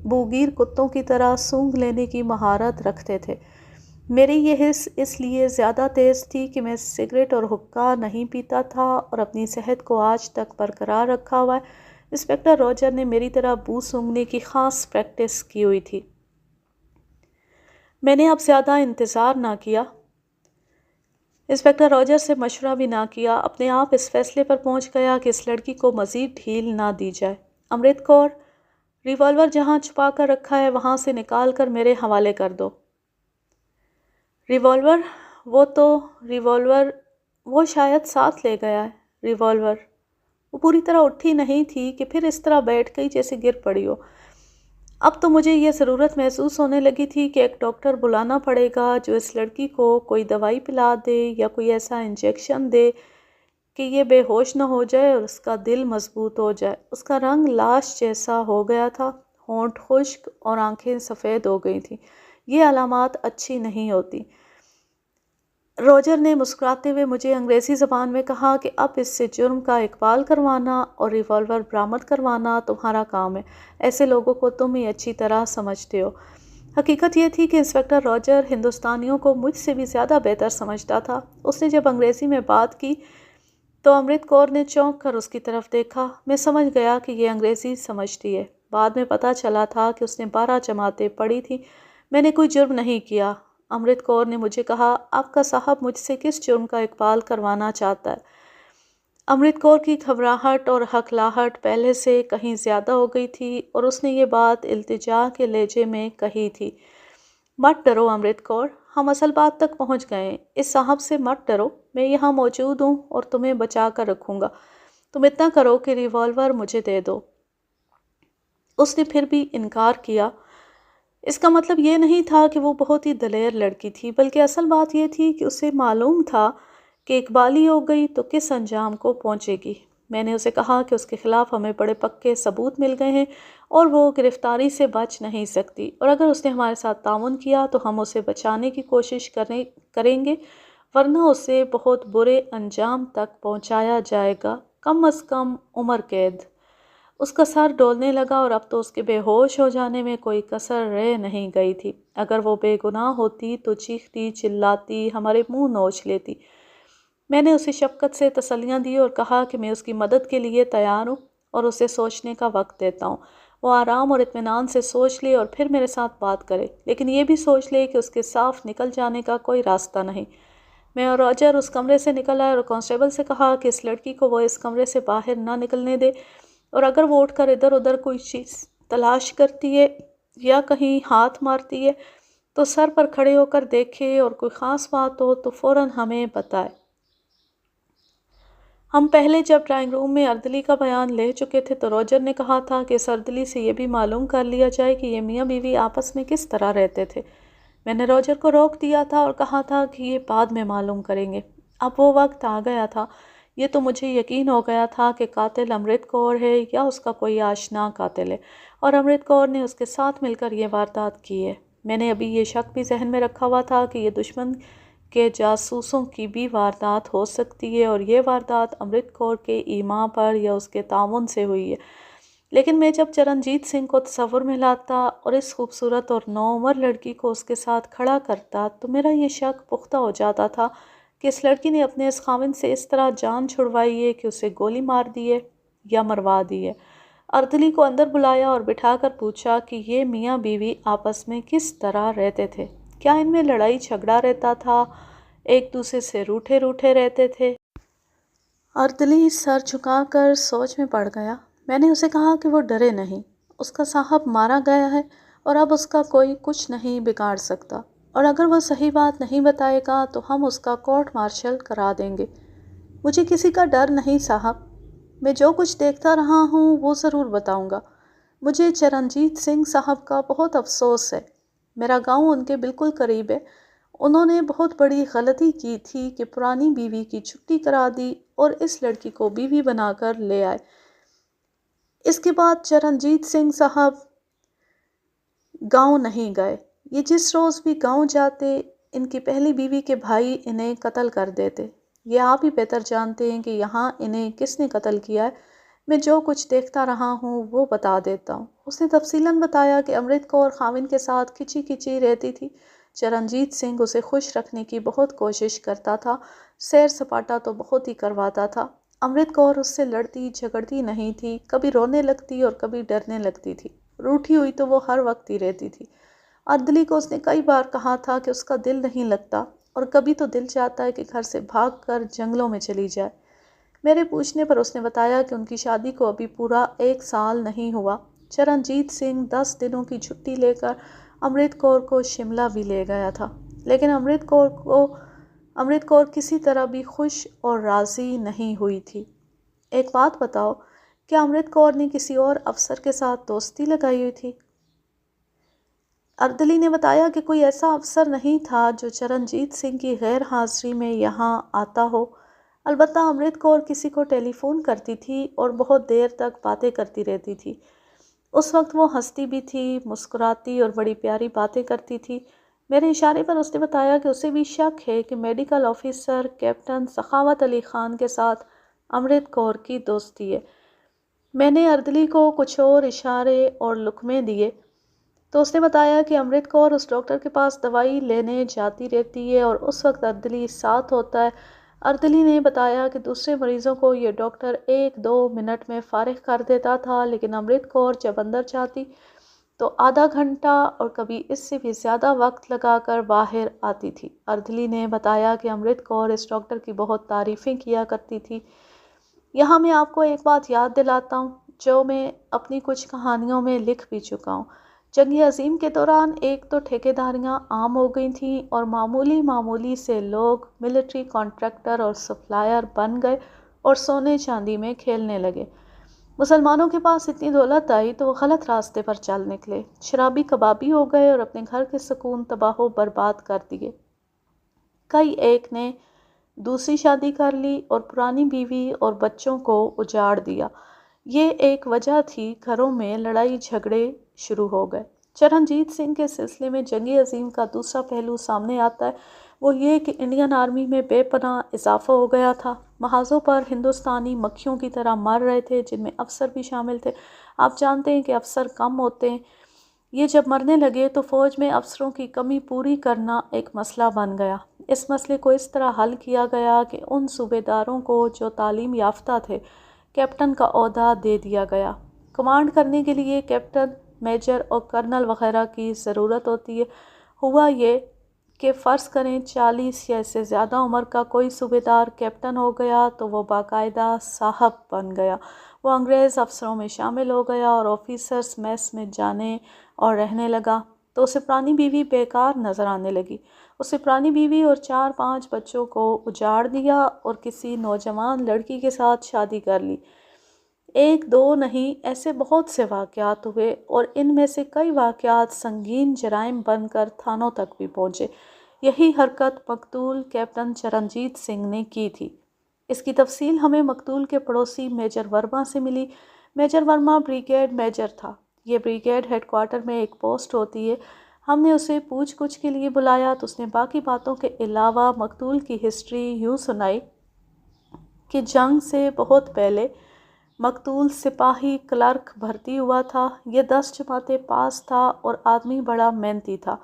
بوگیر کتوں کی طرح سونگھ لینے کی مہارت رکھتے تھے۔ میری یہ حس اس لیے زیادہ تیز تھی کہ میں سگریٹ اور حقہ نہیں پیتا تھا اور اپنی صحت کو آج تک برقرار رکھا ہوا ہے۔ انسپکٹر راجر نے میری طرح بو سونگھنے کی خاص پریکٹس کی ہوئی تھی۔ میں نے اب زیادہ انتظار نہ کیا، انسپکٹر راجر سے مشورہ بھی نہ کیا، اپنے آپ اس فیصلے پر پہنچ گیا کہ اس لڑکی کو مزید ڈھیل نہ دی جائے۔ امرت کور، ریوالور جہاں چھپا کر رکھا ہے وہاں سے نکال کر میرے حوالے کر دو۔ ریوالور؟ ریوالور وہ شاید ساتھ لے گیا ہے۔ ریوالور؟ وہ پوری طرح اٹھی نہیں تھی کہ پھر اس طرح بیٹھ گئی جیسے گر پڑی ہو۔ اب تو مجھے یہ ضرورت محسوس ہونے لگی تھی کہ ایک ڈاکٹر بلانا پڑے گا جو اس لڑکی کو کوئی دوائی پلا دے یا کوئی ایسا انجیکشن دے کہ یہ بے ہوش نہ ہو جائے اور اس کا دل مضبوط ہو جائے۔ اس کا رنگ لاش جیسا ہو گیا تھا، ہونٹ خشک اور آنکھیں سفید ہو گئی تھیں۔ یہ علامات اچھی نہیں ہوتی۔ روجر نے مسکراتے ہوئے مجھے انگریزی زبان میں کہا کہ اب اس سے جرم کا اقبال کروانا اور ریوالور برآمد کروانا تمہارا کام ہے۔ ایسے لوگوں کو تم ہی اچھی طرح سمجھتے ہو۔ حقیقت یہ تھی کہ انسپکٹر روجر ہندوستانیوں کو مجھ سے بھی زیادہ بہتر سمجھتا تھا۔ اس نے جب انگریزی میں بات کی تو امرت کور نے چونک کر اس کی طرف دیکھا۔ میں سمجھ گیا کہ یہ انگریزی سمجھتی ہے۔ بعد میں پتہ چلا تھا کہ اس نے 12 جماعتیں پڑھی تھیں۔ میں نے کوئی جرم نہیں کیا۔ امرت کور نے مجھے کہا، آپ کا صاحب مجھ سے کس جرم کا اقبال کروانا چاہتا ہے؟ امرت کور کی گھبراہٹ اور ہکلاہٹ پہلے سے کہیں زیادہ ہو گئی تھی اور اس نے یہ بات التجا کے لہجے میں کہی تھی۔ مت ڈرو امرت کور، ہم اصل بات تک پہنچ گئے۔ اس صاحب سے مت ڈرو، میں یہاں موجود ہوں اور تمہیں بچا کر رکھوں گا۔ تم اتنا کرو کہ ریوالور مجھے دے دو۔ اس نے پھر بھی انکار کیا۔ اس کا مطلب یہ نہیں تھا کہ وہ بہت ہی دلیر لڑکی تھی، بلکہ اصل بات یہ تھی کہ اسے معلوم تھا کہ اقبالی ہو گئی تو کس انجام کو پہنچے گی۔ میں نے اسے کہا کہ اس کے خلاف ہمیں بڑے پکے ثبوت مل گئے ہیں اور وہ گرفتاری سے بچ نہیں سکتی، اور اگر اس نے ہمارے ساتھ تعاون کیا تو ہم اسے بچانے کی کوشش کریں گے، ورنہ اسے بہت برے انجام تک پہنچایا جائے گا، کم از کم عمر قید۔ اس کا سر ڈولنے لگا اور اب تو اس کے بے ہوش ہو جانے میں کوئی کسر رہ نہیں گئی تھی۔ اگر وہ بے گناہ ہوتی تو چیختی چلاتی ہمارے منہ نوچ لیتی۔ میں نے اسے شفقت سے تسلیاں دی اور کہا کہ میں اس کی مدد کے لیے تیار ہوں اور اسے سوچنے کا وقت دیتا ہوں۔ وہ آرام اور اطمینان سے سوچ لے اور پھر میرے ساتھ بات کرے، لیکن یہ بھی سوچ لے کہ اس کے صاف نکل جانے کا کوئی راستہ نہیں۔ میں اور روجر اس کمرے سے نکل آئے اور کانسٹیبل سے کہا کہ اس لڑکی کو وہ اس کمرے سے باہر نہ نکلنے دے، اور اگر وہ اٹھ کر ادھر ادھر کوئی چیز تلاش کرتی ہے یا کہیں ہاتھ مارتی ہے تو سر پر کھڑے ہو کر دیکھے، اور کوئی خاص بات ہو تو فوراً ہمیں بتائے۔ ہم پہلے جب ڈرائنگ روم میں اردلی کا بیان لے چکے تھے تو روجر نے کہا تھا کہ اس اردلی سے یہ بھی معلوم کر لیا جائے کہ یہ میاں بیوی آپس میں کس طرح رہتے تھے۔ میں نے روجر کو روک دیا تھا اور کہا تھا کہ یہ بعد میں معلوم کریں گے۔ اب وہ وقت آ گیا تھا۔ یہ تو مجھے یقین ہو گیا تھا کہ قاتل امرت کور ہے یا اس کا کوئی آشنا قاتل ہے، اور امرت کور نے اس کے ساتھ مل کر یہ واردات کی ہے۔ میں نے ابھی یہ شک بھی ذہن میں رکھا ہوا تھا کہ یہ دشمن کے جاسوسوں کی بھی واردات ہو سکتی ہے اور یہ واردات امرت کور کے ایما پر یا اس کے تعاون سے ہوئی ہے، لیکن میں جب چرنجیت سنگھ کو تصور میں لاتا اور اس خوبصورت اور نوعمر لڑکی کو اس کے ساتھ کھڑا کرتا تو میرا یہ شک پختہ ہو جاتا تھا کہ اس لڑکی نے اپنے اس خاوند سے اس طرح جان چھڑوائی ہے کہ اسے گولی مار دی ہے یا مروا دی ہے۔ اردلی کو اندر بلایا اور بٹھا کر پوچھا کہ یہ میاں بیوی آپس میں کس طرح رہتے تھے، کیا ان میں لڑائی جھگڑا رہتا تھا، ایک دوسرے سے روٹھے روٹھے رہتے تھے؟ اردلی سر جھکا کر سوچ میں پڑ گیا۔ میں نے اسے کہا کہ وہ ڈرے نہیں، اس کا صاحب مارا گیا ہے اور اب اس کا کوئی کچھ نہیں بگاڑ سکتا، اور اگر وہ صحیح بات نہیں بتائے گا تو ہم اس کا کورٹ مارشل کرا دیں گے۔ مجھے کسی کا ڈر نہیں صاحب، میں جو کچھ دیکھتا رہا ہوں وہ ضرور بتاؤں گا۔ مجھے چرنجیت سنگھ صاحب کا بہت افسوس ہے، میرا گاؤں ان کے بالکل قریب ہے۔ انہوں نے بہت بڑی غلطی کی تھی کہ پرانی بیوی کی چھٹی کرا دی اور اس لڑکی کو بیوی بنا کر لے آئے۔ اس کے بعد چرنجیت سنگھ صاحب گاؤں نہیں گئے۔ یہ جس روز بھی گاؤں جاتے ان کی پہلی بیوی کے بھائی انہیں قتل کر دیتے۔ یہ آپ ہی بہتر جانتے ہیں کہ یہاں انہیں کس نے قتل کیا ہے۔ میں جو کچھ دیکھتا رہا ہوں وہ بتا دیتا ہوں۔ اس نے تفصیلاً بتایا کہ امرت کور خاوند کے ساتھ کھچی کھچی رہتی تھی۔ چرنجیت سنگھ اسے خوش رکھنے کی بہت کوشش کرتا تھا، سیر سپاٹا تو بہت ہی کرواتا تھا۔ امرت کور اس سے لڑتی جھگڑتی نہیں تھی، کبھی رونے لگتی اور کبھی ڈرنے لگتی تھی۔ روٹھی ہوئی تو وہ ہر وقت ہی رہتی تھی۔ اردلی کو اس نے کئی بار کہا تھا کہ اس کا دل نہیں لگتا اور کبھی تو دل چاہتا ہے کہ گھر سے بھاگ کر جنگلوں میں چلی جائے۔ میرے پوچھنے پر اس نے بتایا کہ ان کی شادی کو ابھی پورا 1 سال نہیں ہوا۔ چرنجیت سنگھ 10 دنوں کی چھٹی لے کر امرت کور کو شملہ بھی لے گیا تھا، لیکن امرت کور کسی طرح بھی خوش اور راضی نہیں ہوئی تھی۔ ایک بات بتاؤ، کیا امرت کور نے کسی اور افسر کے ساتھ دوستی لگائی ہوئی تھی؟ اردلی نے بتایا کہ کوئی ایسا افسر نہیں تھا جو چرنجیت سنگھ کی غیر حاضری میں یہاں آتا ہو۔ البتہ امرت کور کسی کو ٹیلی فون کرتی تھی اور بہت دیر تک باتیں کرتی رہتی تھی۔ اس وقت وہ ہنستی بھی تھی، مسکراتی اور بڑی پیاری باتیں کرتی تھی۔ میرے اشارے پر اس نے بتایا کہ اسے بھی شک ہے کہ میڈیکل آفیسر کیپٹن سخاوت علی خان کے ساتھ امرت کور کی دوستی ہے۔ میں نے اردلی کو کچھ اور اشارے اور لقمے دیے تو اس نے بتایا کہ امرت کور اس ڈاکٹر کے پاس دوائی لینے جاتی رہتی ہے اور اس وقت اردلی ساتھ ہوتا ہے۔ اردلی نے بتایا کہ دوسرے مریضوں کو یہ ڈاکٹر 1-2 منٹ میں فارغ کر دیتا تھا، لیکن امرت کور جب اندر جاتی تو آدھا گھنٹہ اور کبھی اس سے بھی زیادہ وقت لگا کر باہر آتی تھی۔ اردلی نے بتایا کہ امرت کور اس ڈاکٹر کی بہت تعریفیں کیا کرتی تھی۔ یہاں میں آپ کو ایک بات یاد دلاتا ہوں جو میں اپنی کچھ کہانیوں میں لکھ بھی چکا ہوں۔ جنگ عظیم کے دوران ایک تو ٹھیکیداریاں عام ہو گئی تھیں اور معمولی سے لوگ ملٹری کانٹریکٹر اور سپلائر بن گئے اور سونے چاندی میں کھیلنے لگے۔ مسلمانوں کے پاس اتنی دولت آئی تو وہ غلط راستے پر چل نکلے، شرابی کبابی ہو گئے اور اپنے گھر کے سکون تباہ و برباد کر دیے۔ کئی ایک نے دوسری شادی کر لی اور پرانی بیوی اور بچوں کو اجاڑ دیا۔ یہ ایک وجہ تھی گھروں میں لڑائی جھگڑے شروع ہو گئے۔ چرنجیت سنگھ کے سلسلے میں جنگ عظیم کا دوسرا پہلو سامنے آتا ہے، وہ یہ کہ انڈین آرمی میں بے پناہ اضافہ ہو گیا تھا۔ محاذوں پر ہندوستانی مکھیوں کی طرح مر رہے تھے، جن میں افسر بھی شامل تھے۔ آپ جانتے ہیں کہ افسر کم ہوتے ہیں۔ یہ جب مرنے لگے تو فوج میں افسروں کی کمی پوری کرنا ایک مسئلہ بن گیا۔ اس مسئلے کو اس طرح حل کیا گیا کہ ان صوبیداروں کو جو تعلیم یافتہ تھے کیپٹن کا عہدہ دے دیا گیا۔ کمانڈ کرنے کے لیے کیپٹن، میجر اور کرنل وغیرہ کی ضرورت ہوتی ہے۔ ہوا یہ کہ فرض کریں 40 یا اس سے زیادہ عمر کا کوئی صوبیدار کیپٹن ہو گیا تو وہ باقاعدہ صاحب بن گیا۔ وہ انگریز افسروں میں شامل ہو گیا اور آفیسرز میس میں جانے اور رہنے لگا تو اسے پرانی بیوی بیکار نظر آنے لگی۔ اسے پرانی بیوی اور 4-5 بچوں کو اجاڑ دیا اور کسی نوجوان لڑکی کے ساتھ شادی کر لی۔ 1-2 نہیں، ایسے بہت سے واقعات ہوئے اور ان میں سے کئی واقعات سنگین جرائم بن کر تھانوں تک بھی پہنچے۔ یہی حرکت مقتول کیپٹن چرنجیت سنگھ نے کی تھی۔ اس کی تفصیل ہمیں مقتول کے پڑوسی میجر ورما سے ملی۔ میجر ورما بریگیڈ میجر تھا۔ یہ بریگیڈ ہیڈ کوارٹر میں ایک پوسٹ ہوتی ہے۔ ہم نے اسے پوچھ گچھ کے لیے بلایا تو اس نے باقی باتوں کے علاوہ مقتول کی ہسٹری یوں سنائی کہ جنگ سے بہت پہلے مقتول سپاہی کلرک بھرتی ہوا تھا۔ یہ 10 جماعتیں پاس تھا اور آدمی بڑا محنتی تھا۔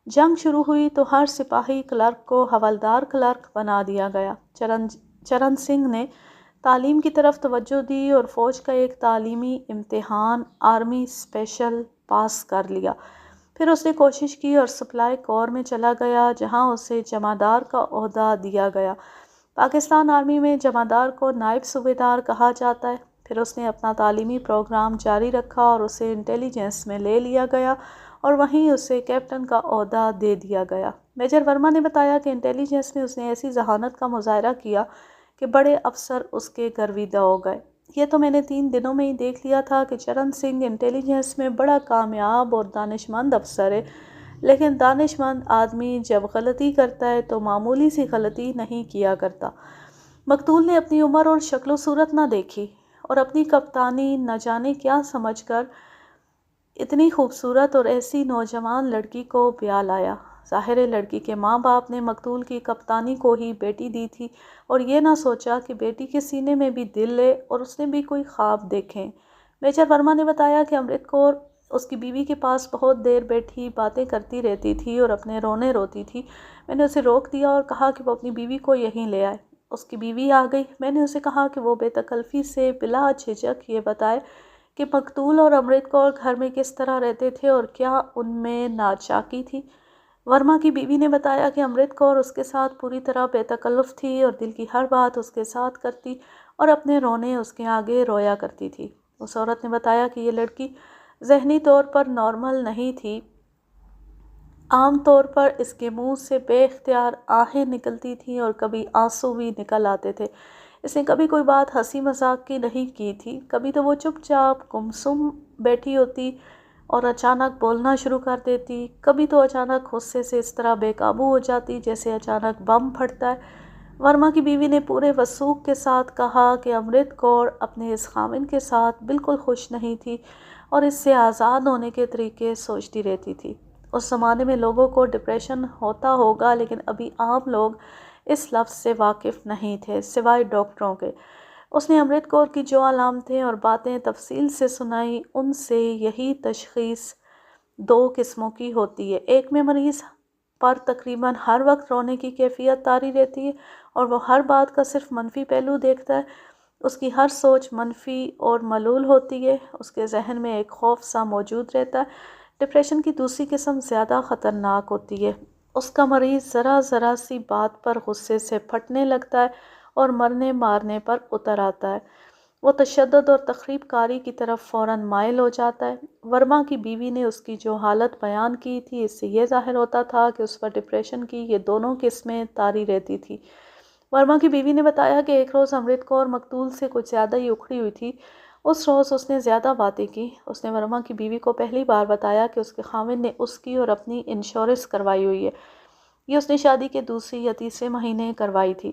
جنگ شروع ہوئی تو ہر سپاہی کلرک کو حوالدار کلرک بنا دیا گیا۔ چرن سنگھ نے تعلیم کی طرف توجہ دی اور فوج کا ایک تعلیمی امتحان آرمی اسپیشل پاس کر لیا۔ پھر اس نے کوشش کی اور سپلائی کور میں چلا گیا جہاں اسے جمعدار کا عہدہ دیا گیا۔ پاکستان آرمی میں جمعدار کو نائب صوبیدار کہا جاتا ہے۔ پھر اس نے اپنا تعلیمی پروگرام جاری رکھا اور اسے انٹیلیجنس میں لے لیا گیا اور وہیں اسے کیپٹن کا عہدہ دے دیا گیا۔ میجر ورما نے بتایا کہ انٹیلیجنس میں اس نے ایسی ذہانت کا مظاہرہ کیا کہ بڑے افسر اس کے گرویدہ ہو گئے۔ یہ تو میں نے 3 دنوں میں ہی دیکھ لیا تھا کہ چرن سنگھ انٹیلیجنس میں بڑا کامیاب اور دانش مند افسر ہے، لیکن دانش مند آدمی جب غلطی کرتا ہے تو معمولی سی غلطی نہیں کیا کرتا۔ مقتول نے اپنی عمر اور شکل و صورت نہ دیکھی اور اپنی کپتانی نہ جانے کیا سمجھ کر اتنی خوبصورت اور ایسی نوجوان لڑکی کو بیاہ لایا۔ ظاہر ہے لڑکی کے ماں باپ نے مقتول کی کپتانی کو ہی بیٹی دی تھی اور یہ نہ سوچا کہ بیٹی کے سینے میں بھی دل ہے اور اس نے بھی کوئی خواب دیکھیں۔ میجر ورما نے بتایا کہ امرت کور اس کی بیوی کے پاس بہت دیر بیٹھی باتیں کرتی رہتی تھی اور اپنے رونے روتی تھی۔ میں نے اسے روک دیا اور کہا کہ وہ اپنی بیوی کو یہیں لے آئے۔ اس کی بیوی آ گئی۔ میں نے اسے کہا کہ وہ بے تکلفی سے بلا جھجک یہ بتائے کہ مقتول اور امرت کور گھر میں کس طرح رہتے تھے اور کیا ان میں ناچاکی تھی۔ ورما کی بیوی نے بتایا کہ امرت کور اس کے ساتھ پوری طرح بے تکلف تھی اور دل کی ہر بات اس کے ساتھ کرتی اور اپنے رونے اس کے آگے رویا کرتی تھی۔ اس عورت نے بتایا کہ یہ لڑکی ذہنی طور پر نارمل نہیں تھی۔ عام طور پر اس کے منہ سے بے اختیار آہیں نکلتی تھیں اور کبھی آنسو بھی نکل آتے تھے۔ اس نے کبھی کوئی بات ہنسی مذاق کی نہیں کی تھی۔ کبھی تو وہ چپ چاپ گمسم بیٹھی ہوتی اور اچانک بولنا شروع کر دیتی، کبھی تو اچانک غصے سے اس طرح بے قابو ہو جاتی جیسے اچانک بم پھٹتا ہے۔ ورما کی بیوی نے پورے وثوق کے ساتھ کہا کہ امرت کور اپنے اس خاوند کے ساتھ بالکل خوش نہیں تھی اور اس سے آزاد ہونے کے طریقے سوچتی رہتی تھی۔ اس زمانے میں لوگوں کو ڈپریشن ہوتا ہوگا، لیکن ابھی عام لوگ اس لفظ سے واقف نہیں تھے سوائے ڈاکٹروں کے۔ اس نے امرت کور کی جو علامتیں اور باتیں تفصیل سے سنائیں، ان سے یہی تشخیص دو قسموں کی ہوتی ہے۔ ایک میں مریض پر تقریباً ہر وقت رونے کی کیفیت طاری رہتی ہے اور وہ ہر بات کا صرف منفی پہلو دیکھتا ہے، اس کی ہر سوچ منفی اور ملول ہوتی ہے، اس کے ذہن میں ایک خوف سا موجود رہتا ہے۔ ڈپریشن کی دوسری قسم زیادہ خطرناک ہوتی ہے۔ اس کا مریض ذرا ذرا سی بات پر غصے سے پھٹنے لگتا ہے اور مرنے مارنے پر اتر آتا ہے۔ وہ تشدد اور تخریب کاری کی طرف فوراً مائل ہو جاتا ہے۔ ورما کی بیوی نے اس کی جو حالت بیان کی تھی، اس سے یہ ظاہر ہوتا تھا کہ اس پر ڈپریشن کی یہ دونوں قسمیں طاری رہتی تھی۔ ورما کی بیوی نے بتایا کہ ایک روز امرت کور مقتول سے کچھ زیادہ ہی اکھڑی ہوئی تھی۔ اس روز اس نے زیادہ باتیں کی۔ اس نے ورما کی بیوی کو پہلی بار بتایا کہ اس کے خاوند نے اس کی اور اپنی انشورنس کروائی ہوئی ہے۔ یہ اس نے شادی کے دوسرے یا تیسرے مہینے کروائی تھی۔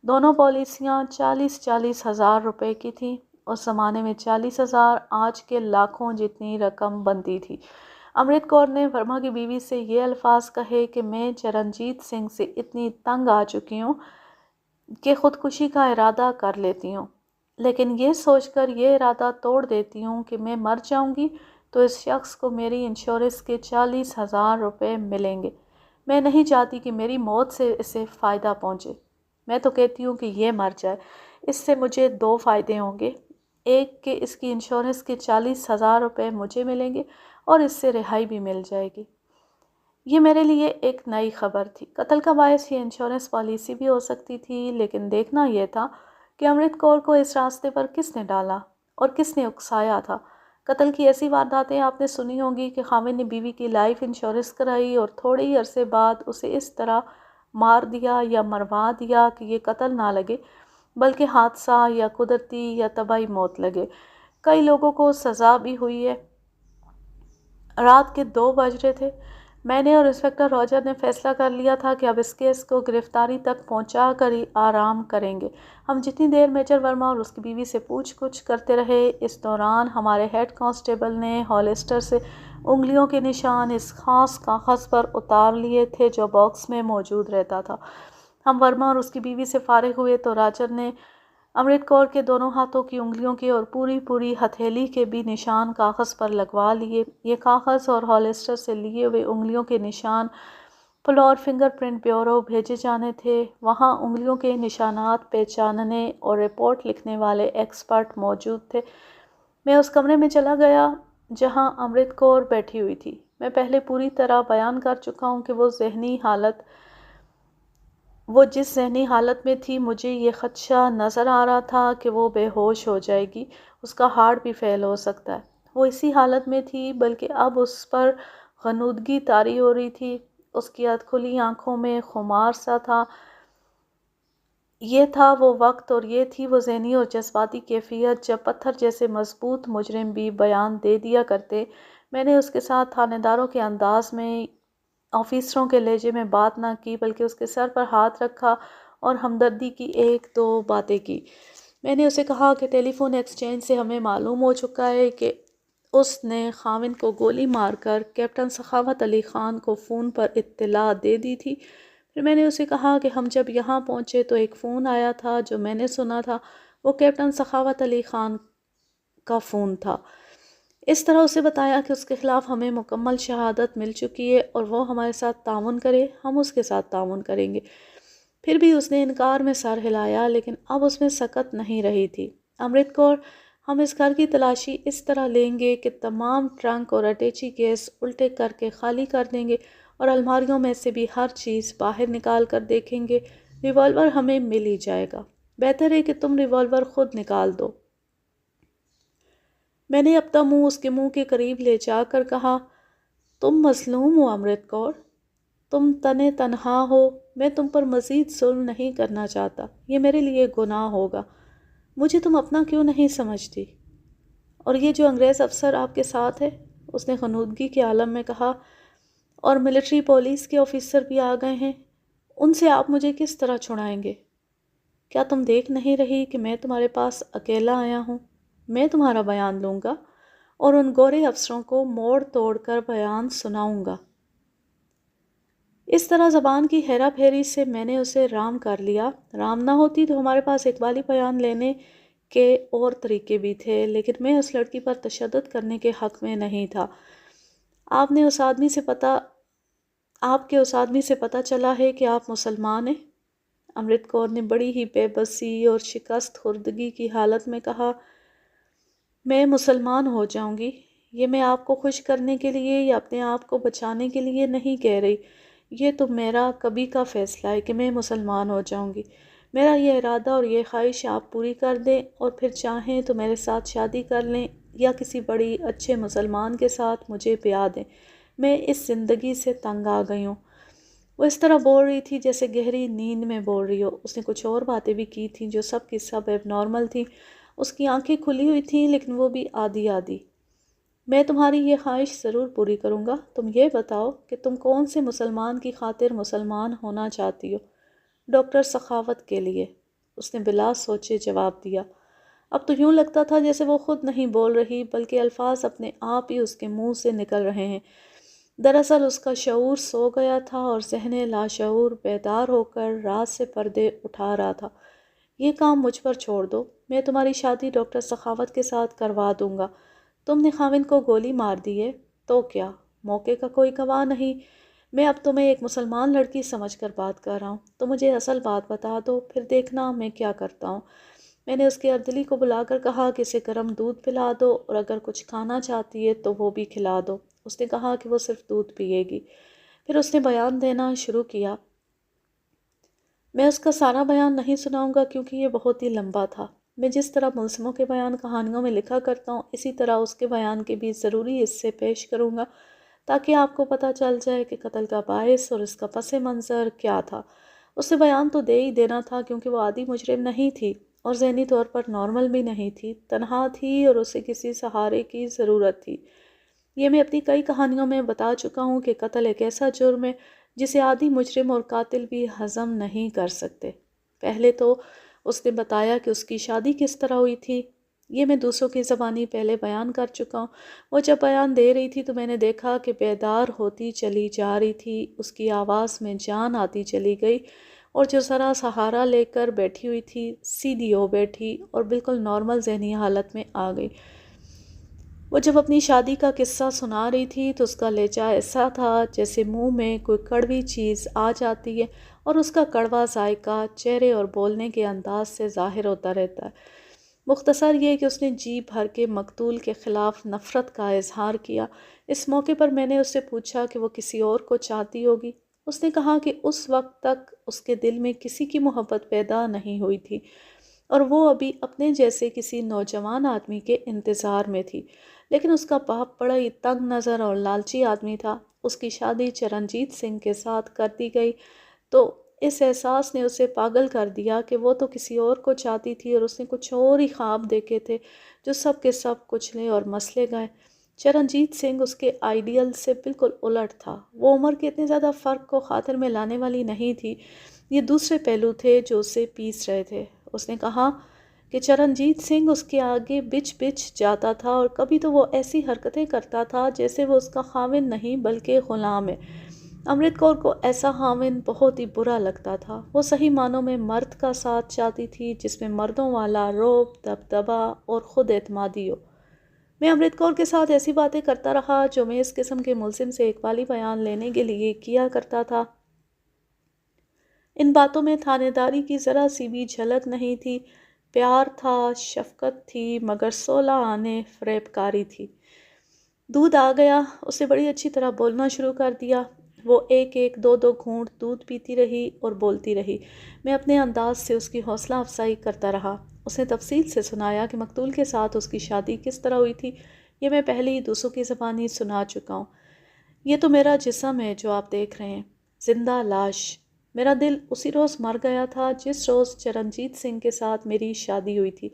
دونوں پالیسیاں 40,000 ہزار روپے کی تھیں۔ اس زمانے میں 40,000 آج کے لاکھوں جتنی رقم بنتی تھی۔ امرت کور نے ورما کی بیوی سے یہ الفاظ کہے کہ میں چرنجیت سنگھ سے اتنی تنگ آ چکی ہوں کہ خودکشی کا ارادہ کر لیتی ہوں، لیکن یہ سوچ کر یہ ارادہ توڑ دیتی ہوں کہ میں مر جاؤں گی تو اس شخص کو میری انشورنس کے 40,000 روپے ملیں گے۔ میں نہیں چاہتی کہ میری موت سے اسے فائدہ پہنچے۔ میں تو کہتی ہوں کہ یہ مر جائے۔ اس سے مجھے دو فائدے ہوں گے، ایک کہ اس کی انشورنس کے 40,000 روپے مجھے ملیں گے اور اس سے رہائی بھی مل جائے گی۔ یہ میرے لیے ایک نئی خبر تھی۔ قتل کا باعث یہ انشورنس پالیسی بھی ہو سکتی تھی، لیکن دیکھنا یہ تھا کہ امرت کور کو اس راستے پر کس نے ڈالا اور کس نے اکسایا تھا۔ قتل کی ایسی وارداتیں آپ نے سنی ہوں گی کہ خاوند نے بیوی کی لائف انشورنس کرائی اور تھوڑے ہی عرصے بعد اسے اس طرح مار دیا یا مروا دیا کہ یہ قتل نہ لگے بلکہ حادثہ یا قدرتی یا طبعی موت لگے۔ کئی لوگوں کو سزا بھی ہوئی ہے۔ رات کے 2 بج رہے تھے۔ میں نے اور انسپکٹر راجر نے فیصلہ کر لیا تھا کہ اب اس کیس کو گرفتاری تک پہنچا کر ہی آرام کریں گے۔ ہم جتنی دیر میجر ورما اور اس کی بیوی سے پوچھ گچھ کرتے رہے، اس دوران ہمارے ہیڈ کانسٹیبل نے ہالسٹر سے انگلیوں کے نشان اس خاص کاغذ پر اتار لیے تھے جو باکس میں موجود رہتا تھا۔ ہم ورما اور اس کی بیوی سے فارغ ہوئے تو راجر نے امرت کور کے دونوں ہاتھوں کی انگلیوں کے اور پوری ہتھیلی کے بھی نشان کاغذ پر لگوا لیے۔ یہ کاغذ اور ہالسٹر سے لیے ہوئے انگلیوں کے نشان فلور فنگر پرنٹ بیورو بھیجے جانے تھے۔ وہاں انگلیوں کے نشانات پہچاننے اور رپورٹ لکھنے والے ایکسپرٹ موجود تھے۔ میں اس کمرے میں چلا گیا جہاں امرت کور بیٹھی ہوئی تھی۔ میں پہلے پوری طرح بیان کر چکا ہوں کہ وہ جس ذہنی حالت میں تھی، مجھے یہ خدشہ نظر آ رہا تھا کہ وہ بے ہوش ہو جائے گی، اس کا ہارٹ بھی فیل ہو سکتا ہے۔ وہ اسی حالت میں تھی، بلکہ اب اس پر غنودگی طاری ہو رہی تھی۔ اس کی کھلی آنکھوں میں خمار سا تھا۔ یہ تھا وہ وقت اور یہ تھی وہ ذہنی اور جذباتی کیفیت جب پتھر جیسے مضبوط مجرم بھی بیان دے دیا کرتے۔ میں نے اس کے ساتھ تھانے داروں کے انداز میں، آفیسروں کے لہجے میں بات نہ کی، بلکہ اس کے سر پر ہاتھ رکھا اور ہمدردی کی 1-2 باتیں کی۔ میں نے اسے کہا کہ ٹیلی فون ایکسچینج سے ہمیں معلوم ہو چکا ہے کہ اس نے خاوند کو گولی مار کر کیپٹن سخاوت علی خان کو فون پر اطلاع دے دی تھی۔ پھر میں نے اسے کہا کہ ہم جب یہاں پہنچے تو ایک فون آیا تھا جو میں نے سنا تھا، وہ کیپٹن سخاوت علی خان کا فون تھا۔ اس طرح اسے بتایا کہ اس کے خلاف ہمیں مکمل شہادت مل چکی ہے اور وہ ہمارے ساتھ تعاون کرے، ہم اس کے ساتھ تعاون کریں گے۔ پھر بھی اس نے انکار میں سر ہلایا، لیکن اب اس میں سکت نہیں رہی تھی۔ امرت کور، ہم اس گھر کی تلاشی اس طرح لیں گے کہ تمام ٹرنک اور اٹیچی کیس الٹے کر کے خالی کر دیں گے اور الماریوں میں سے بھی ہر چیز باہر نکال کر دیکھیں گے۔ ریوالور ہمیں مل ہی جائے گا۔ بہتر ہے کہ تم ریوالور خود نکال دو۔ میں نے اپنا منہ اس کے منہ کے قریب لے جا کر کہا، تم مظلوم ہو امرت کور، تم تنہا ہو، میں تم پر مزید ظلم نہیں کرنا چاہتا، یہ میرے لیے گناہ ہوگا۔ مجھے تم اپنا کیوں نہیں سمجھتی؟ اور یہ جو انگریز افسر آپ کے ساتھ ہے، اس نے غنودگی کے عالم میں کہا، اور ملٹری پولیس کے آفیسر بھی آ گئے ہیں، ان سے آپ مجھے کس طرح چھڑائیں گے؟ کیا تم دیکھ نہیں رہی کہ میں تمہارے پاس اکیلا آیا ہوں؟ میں تمہارا بیان لوں گا اور ان گورے افسروں کو موڑ توڑ کر بیان سناؤں گا۔ اس طرح زبان کی ہیرا پھیری سے میں نے اسے رام کر لیا۔ رام نہ ہوتی تو ہمارے پاس اقبالی بیان لینے کے اور طریقے بھی تھے، لیکن میں اس لڑکی پر تشدد کرنے کے حق میں نہیں تھا۔ آپ کے اس آدمی سے پتہ چلا ہے کہ آپ مسلمان ہیں؟ امرت کور نے بڑی ہی بے بسی اور شکست خوردگی کی حالت میں کہا، میں مسلمان ہو جاؤں گی۔ یہ میں آپ کو خوش کرنے کے لیے یا اپنے آپ کو بچانے کے لیے نہیں کہہ رہی، یہ تو میرا کبھی کا فیصلہ ہے کہ میں مسلمان ہو جاؤں گی۔ میرا یہ ارادہ اور یہ خواہش آپ پوری کر دیں اور پھر چاہیں تو میرے ساتھ شادی کر لیں یا کسی بڑی اچھے مسلمان کے ساتھ مجھے بیاہ دیں۔ میں اس زندگی سے تنگ آ گئی ہوں۔ وہ اس طرح بول رہی تھی جیسے گہری نیند میں بول رہی ہو۔ اس نے کچھ اور باتیں بھی کی تھیں جو سب کی سب ایب نارمل تھیں۔ اس کی آنکھیں کھلی ہوئی تھیں لیکن وہ بھی آدھی آدھی۔ میں تمہاری یہ خواہش ضرور پوری کروں گا۔ تم یہ بتاؤ کہ تم کون سے مسلمان کی خاطر مسلمان ہونا چاہتی ہو؟ ڈاکٹر سخاوت کے لیے، اس نے بلا سوچے جواب دیا۔ اب تو یوں لگتا تھا جیسے وہ خود نہیں بول رہی بلکہ الفاظ اپنے آپ ہی اس کے منہ سے نکل رہے ہیں۔ دراصل اس کا شعور سو گیا تھا اور ذہن لاشعور بیدار ہو کر رات سے پردے اٹھا رہا تھا۔ یہ کام مجھ پر چھوڑ دو، میں تمہاری شادی ڈاکٹر سخاوت کے ساتھ کروا دوں گا۔ تم نے خاوند کو گولی مار دی ہے تو کیا؟ موقع کا کوئی گواہ نہیں۔ میں اب تمہیں ایک مسلمان لڑکی سمجھ کر بات کر رہا ہوں، تو مجھے اصل بات بتا دو، پھر دیکھنا میں کیا کرتا ہوں۔ میں نے اس کے اردلی کو بلا کر کہا کہ اسے گرم دودھ پلا دو اور اگر کچھ کھانا چاہتی ہے تو وہ بھی کھلا دو۔ اس نے کہا کہ وہ صرف دودھ پیے گی۔ پھر اس نے بیان دینا شروع کیا۔ میں اس کا سارا بیان نہیں سناؤں گا کیونکہ یہ بہت ہی لمبا تھا۔ میں جس طرح ملزموں کے بیان کہانیوں میں لکھا کرتا ہوں اسی طرح اس کے بیان کے بھی ضروری حصے پیش کروں گا تاکہ آپ کو پتہ چل جائے کہ قتل کا باعث اور اس کا پس منظر کیا تھا۔ اسے بیان تو دے ہی دینا تھا کیونکہ وہ عادی مجرم نہیں تھی اور ذہنی طور پر نارمل بھی نہیں تھی، تنہا تھی اور اسے کسی سہارے کی ضرورت تھی۔ یہ میں اپنی کئی کہانیوں میں بتا چکا ہوں کہ قتل ایک ایسا جرم ہے جسے عادی مجرم اور قاتل بھی ہضم نہیں کر سکتے۔ پہلے تو اس نے بتایا کہ اس کی شادی کس طرح ہوئی تھی۔ یہ میں دوسروں کی زبانی پہلے بیان کر چکا ہوں۔ وہ جب بیان دے رہی تھی تو میں نے دیکھا کہ بیدار ہوتی چلی جا رہی تھی، اس کی آواز میں جان آتی چلی گئی اور جو ذرا سہارا لے کر بیٹھی ہوئی تھی سیدھی ہو بیٹھی اور بالکل نارمل ذہنی حالت میں آ گئی۔ وہ جب اپنی شادی کا قصہ سنا رہی تھی تو اس کا لہجہ ایسا تھا جیسے منہ میں کوئی کڑوی چیز آ جاتی ہے اور اس کا کڑوا ذائقہ چہرے اور بولنے کے انداز سے ظاہر ہوتا رہتا ہے۔ مختصر یہ کہ اس نے جی بھر کے مقتول کے خلاف نفرت کا اظہار کیا۔ اس موقع پر میں نے اس سے پوچھا کہ وہ کسی اور کو چاہتی ہوگی۔ اس نے کہا کہ اس وقت تک اس کے دل میں کسی کی محبت پیدا نہیں ہوئی تھی اور وہ ابھی اپنے جیسے کسی نوجوان آدمی کے انتظار میں تھی، لیکن اس کا باپ بڑا ہی تنگ نظر اور لالچی آدمی تھا۔ اس کی شادی چرنجیت سنگھ کے ساتھ کر دی گئی تو اس احساس نے اسے پاگل کر دیا کہ وہ تو کسی اور کو چاہتی تھی اور اس نے کچھ اور ہی خواب دیکھے تھے جو سب کے سب کچلے اور مسلے گئے۔ چرنجیت سنگھ اس کے آئیڈیل سے بالکل الٹ تھا۔ وہ عمر کے اتنے زیادہ فرق کو خاطر میں لانے والی نہیں تھی، یہ دوسرے پہلو تھے جو اسے پیس رہے تھے۔ اس نے کہا کہ چرنجیت سنگھ اس کے آگے بچ بچ جاتا تھا اور کبھی تو وہ ایسی حرکتیں کرتا تھا جیسے وہ اس کا خاوند نہیں بلکہ غلام ہے۔ امرت کور کو ایسا خاوند بہت ہی برا لگتا تھا۔ وہ صحیح معنوں میں مرد کا ساتھ چاہتی تھی جس میں مردوں والا رعب، دبدبا اور خود اعتمادی ہو۔ میں امرت کور کے ساتھ ایسی باتیں کرتا رہا جو میں اس قسم کے ملزم سے اقبالی بیان لینے کے لیے کیا کرتا تھا۔ ان باتوں میں تھانے داری کی ذرا سی بھی جھلک نہیں تھی۔ پیار تھا، شفقت تھی، مگر 16 آنے فریب کاری تھی۔ دودھ آ گیا، اسے بڑی اچھی طرح بولنا شروع کر دیا۔ وہ ایک ایک دو دو گھونٹ دودھ پیتی رہی اور بولتی رہی۔ میں اپنے انداز سے اس کی حوصلہ افزائی کرتا رہا۔ اس نے تفصیل سے سنایا کہ مقتول کے ساتھ اس کی شادی کس طرح ہوئی تھی۔ یہ میں پہلے ہی دوسروں کی زبانی سنا چکا ہوں۔ یہ تو میرا جسم ہے جو آپ دیکھ رہے ہیں، زندہ لاش۔ میرا دل اسی روز مر گیا تھا جس روز چرنجیت سنگھ کے ساتھ میری شادی ہوئی تھی۔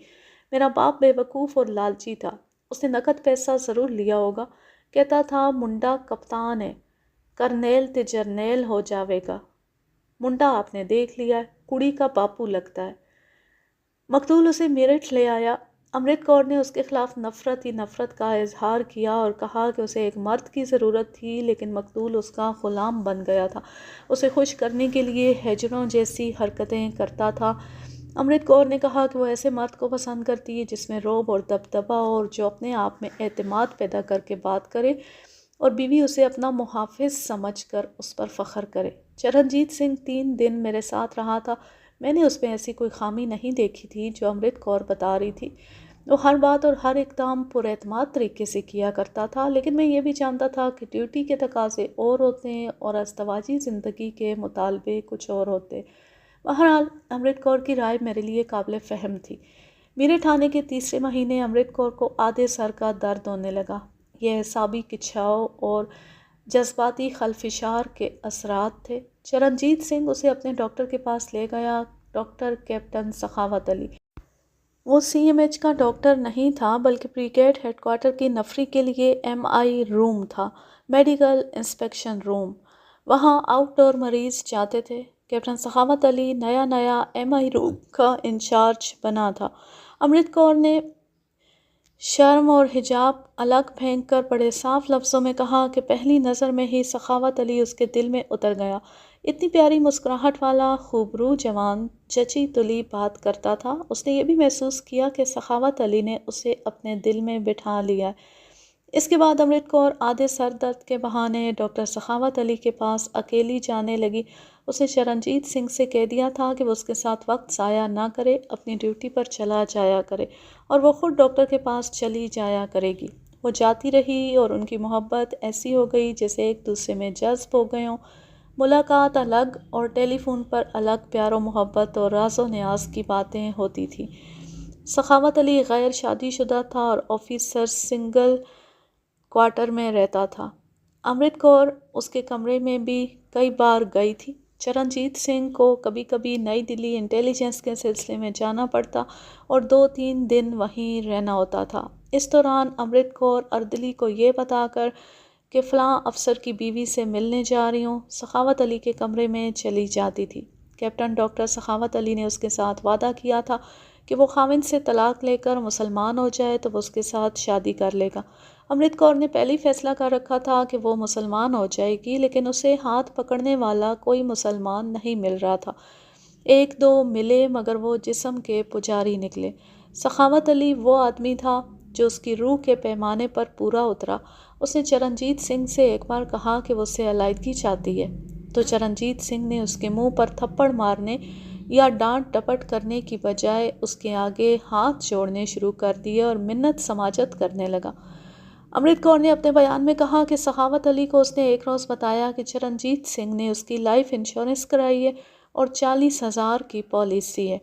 میرا باپ بے وقوف اور لالچی تھا۔ اس نے نقد پیسہ ضرور لیا ہوگا، کہتا تھا منڈا کپتان ہے، کرنیل تے جرنیل ہو جاوے گا۔ منڈا آپ نے دیکھ لیا ہے، کڑی کا باپو لگتا ہے۔ مقتول اسے میرٹھ لے آیا۔ امرت کور نے اس کے خلاف نفرت ہی نفرت کا اظہار کیا اور کہا کہ اسے ایک مرد کی ضرورت تھی لیکن مقتول اس کا غلام بن گیا تھا، اسے خوش کرنے کے لیے ہیجڑوں جیسی حرکتیں کرتا تھا۔ امرت کور نے کہا کہ وہ ایسے مرد کو پسند کرتی ہے جس میں رعب اور دبدبا اور جو اپنے آپ میں اعتماد پیدا کر کے بات کرے اور بیوی اسے اپنا محافظ سمجھ کر اس پر فخر کرے۔ چرنجیت سنگھ 3 دن میرے ساتھ رہا تھا، میں نے اس میں ایسی کوئی خامی نہیں دیکھی تھی جو امرت کور بتا رہی تھی۔ وہ ہر بات اور ہر اقدام پر اعتماد طریقے سے کیا کرتا تھا، لیکن میں یہ بھی جانتا تھا کہ ڈیوٹی کے تقاضے اور ہوتے ہیں اور ازدواجی زندگی کے مطالبے کچھ اور ہوتے۔ بہرحال امرت کور کی رائے میرے لیے قابل فہم تھی۔ میرٹھ آنے کے 3 مہینے امرت کور کو آدھے سر کا درد ہونے لگا۔ یہ اعصابی کچھاؤ اور جذباتی خلفشار کے اثرات تھے۔ چرنجیت سنگھ اسے اپنے ڈاکٹر کے پاس لے گیا، ڈاکٹر کیپٹن سخاوت علی۔ وہ CMH کا ڈاکٹر نہیں تھا بلکہ بریگیڈ ہیڈ کوارٹر کی نفری کے لیے MI روم تھا، میڈیکل انسپیکشن روم۔ وہاں آؤٹ ڈور مریض جاتے تھے۔ کیپٹن سخاوت علی نیا MI روم کا انچارج بنا تھا۔ امرت کور نے شرم اور حجاب الگ پھینک کر بڑے صاف لفظوں میں کہا کہ پہلی نظر میں ہی سخاوت علی اس کے دل میں اتر گیا۔ اتنی پیاری مسکراہٹ والا خوبرو جوان چچی تلی بات کرتا تھا۔ اس نے یہ بھی محسوس کیا کہ سخاوت علی نے اسے اپنے دل میں بٹھا لیا ہے۔ اس کے بعد امرت کور آدھے سر درد کے بہانے ڈاکٹر سخاوت علی کے پاس اکیلی جانے لگی۔ اسے چرنجیت سنگھ سے کہہ دیا تھا کہ وہ اس کے ساتھ وقت ضائع نہ کرے، اپنی ڈیوٹی پر چلا جایا کرے اور وہ خود ڈاکٹر کے پاس چلی جایا کرے گی۔ وہ جاتی رہی اور ان کی محبت ایسی ہو گئی جیسے ایک دوسرے میں جذب ہو گئے ہوں۔ ملاقات الگ اور ٹیلی فون پر الگ پیار و محبت اور راز و نیاز کی باتیں ہوتی تھیں۔ سخاوت علی غیر شادی شدہ تھا اور آفیسر سنگل کوارٹر میں رہتا تھا۔ امرت کور اس کے کمرے میں بھی کئی بار گئی تھی۔ چرنجیت سنگھ کو کبھی کبھی نئی دلی انٹیلیجنس کے سلسلے میں جانا پڑتا اور 2-3 دن وہیں رہنا ہوتا تھا۔ اس دوران امرت کور اردلی کو یہ بتا کر کہ فلاں افسر کی بیوی سے ملنے جا رہی ہوں، سخاوت علی کے کمرے میں چلی جاتی تھی۔ کیپٹن ڈاکٹر سخاوت علی نے اس کے ساتھ وعدہ کیا تھا کہ وہ خاوند سے طلاق لے کر مسلمان ہو جائے تو وہ اس کے ساتھ شادی کر لے گا۔ امرت کور نے پہلے فیصلہ کر رکھا تھا کہ وہ مسلمان ہو جائے گی، لیکن اسے ہاتھ پکڑنے والا کوئی مسلمان نہیں مل رہا تھا۔ 1-2 ملے مگر وہ جسم کے پجاری نکلے۔ سخاوت علی وہ آدمی تھا جو اس کی روح کے پیمانے پر پورا اترا۔ اس نے چرنجیت سنگھ سے ایک بار کہا کہ وہ اس سے علیحدگی چاہتی ہے تو چرنجیت سنگھ نے اس کے منہ پر تھپڑ مارنے یا ڈانٹ ڈپٹ کرنے کی بجائے اس کے آگے ہاتھ جوڑنے شروع کر دیے اور منت سماجت کرنے لگا۔ امرت کور نے اپنے بیان میں کہا کہ سخاوت علی کو اس نے ایک روز بتایا کہ چرنجیت سنگھ نے اس کی لائف انشورنس کرائی ہے اور 40,000 کی پالیسی ہے۔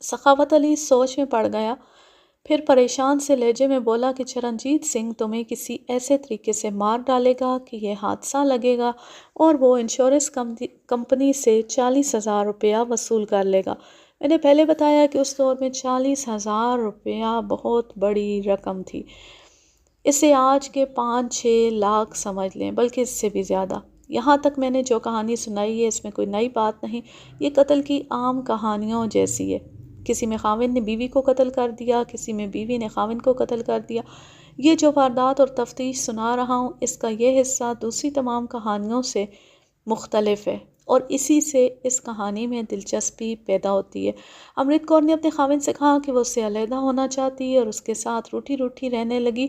سخاوت علی سوچ میں پڑ گیا، پھر پریشان سے لہجے میں بولا کہ چرنجیت سنگھ تمہیں کسی ایسے طریقے سے مار ڈالے گا کہ یہ حادثہ لگے گا اور وہ انشورنس کمپنی سے 40,000 روپیہ وصول کر لے گا۔ میں نے پہلے بتایا کہ اس دور میں 40,000 روپیہ بہت بڑی رقم تھی۔ اسے آج کے 5-6 لاکھ سمجھ لیں، بلکہ اس سے بھی زیادہ۔ یہاں تک میں نے جو کہانی سنائی ہے اس میں کوئی نئی بات نہیں، یہ قتل کی عام کہانیوں جیسی ہے۔ کسی میں خاوند نے بیوی کو قتل کر دیا، کسی میں بیوی نے خاوند کو قتل کر دیا۔ یہ جو واردات اور تفتیش سنا رہا ہوں اس کا یہ حصہ دوسری تمام کہانیوں سے مختلف ہے اور اسی سے اس کہانی میں دلچسپی پیدا ہوتی ہے۔ امرت کور نے اپنے خاوند سے کہا کہ وہ اس سے علیحدہ ہونا چاہتی ہے اور اس کے ساتھ روٹھی روٹھی رہنے لگی۔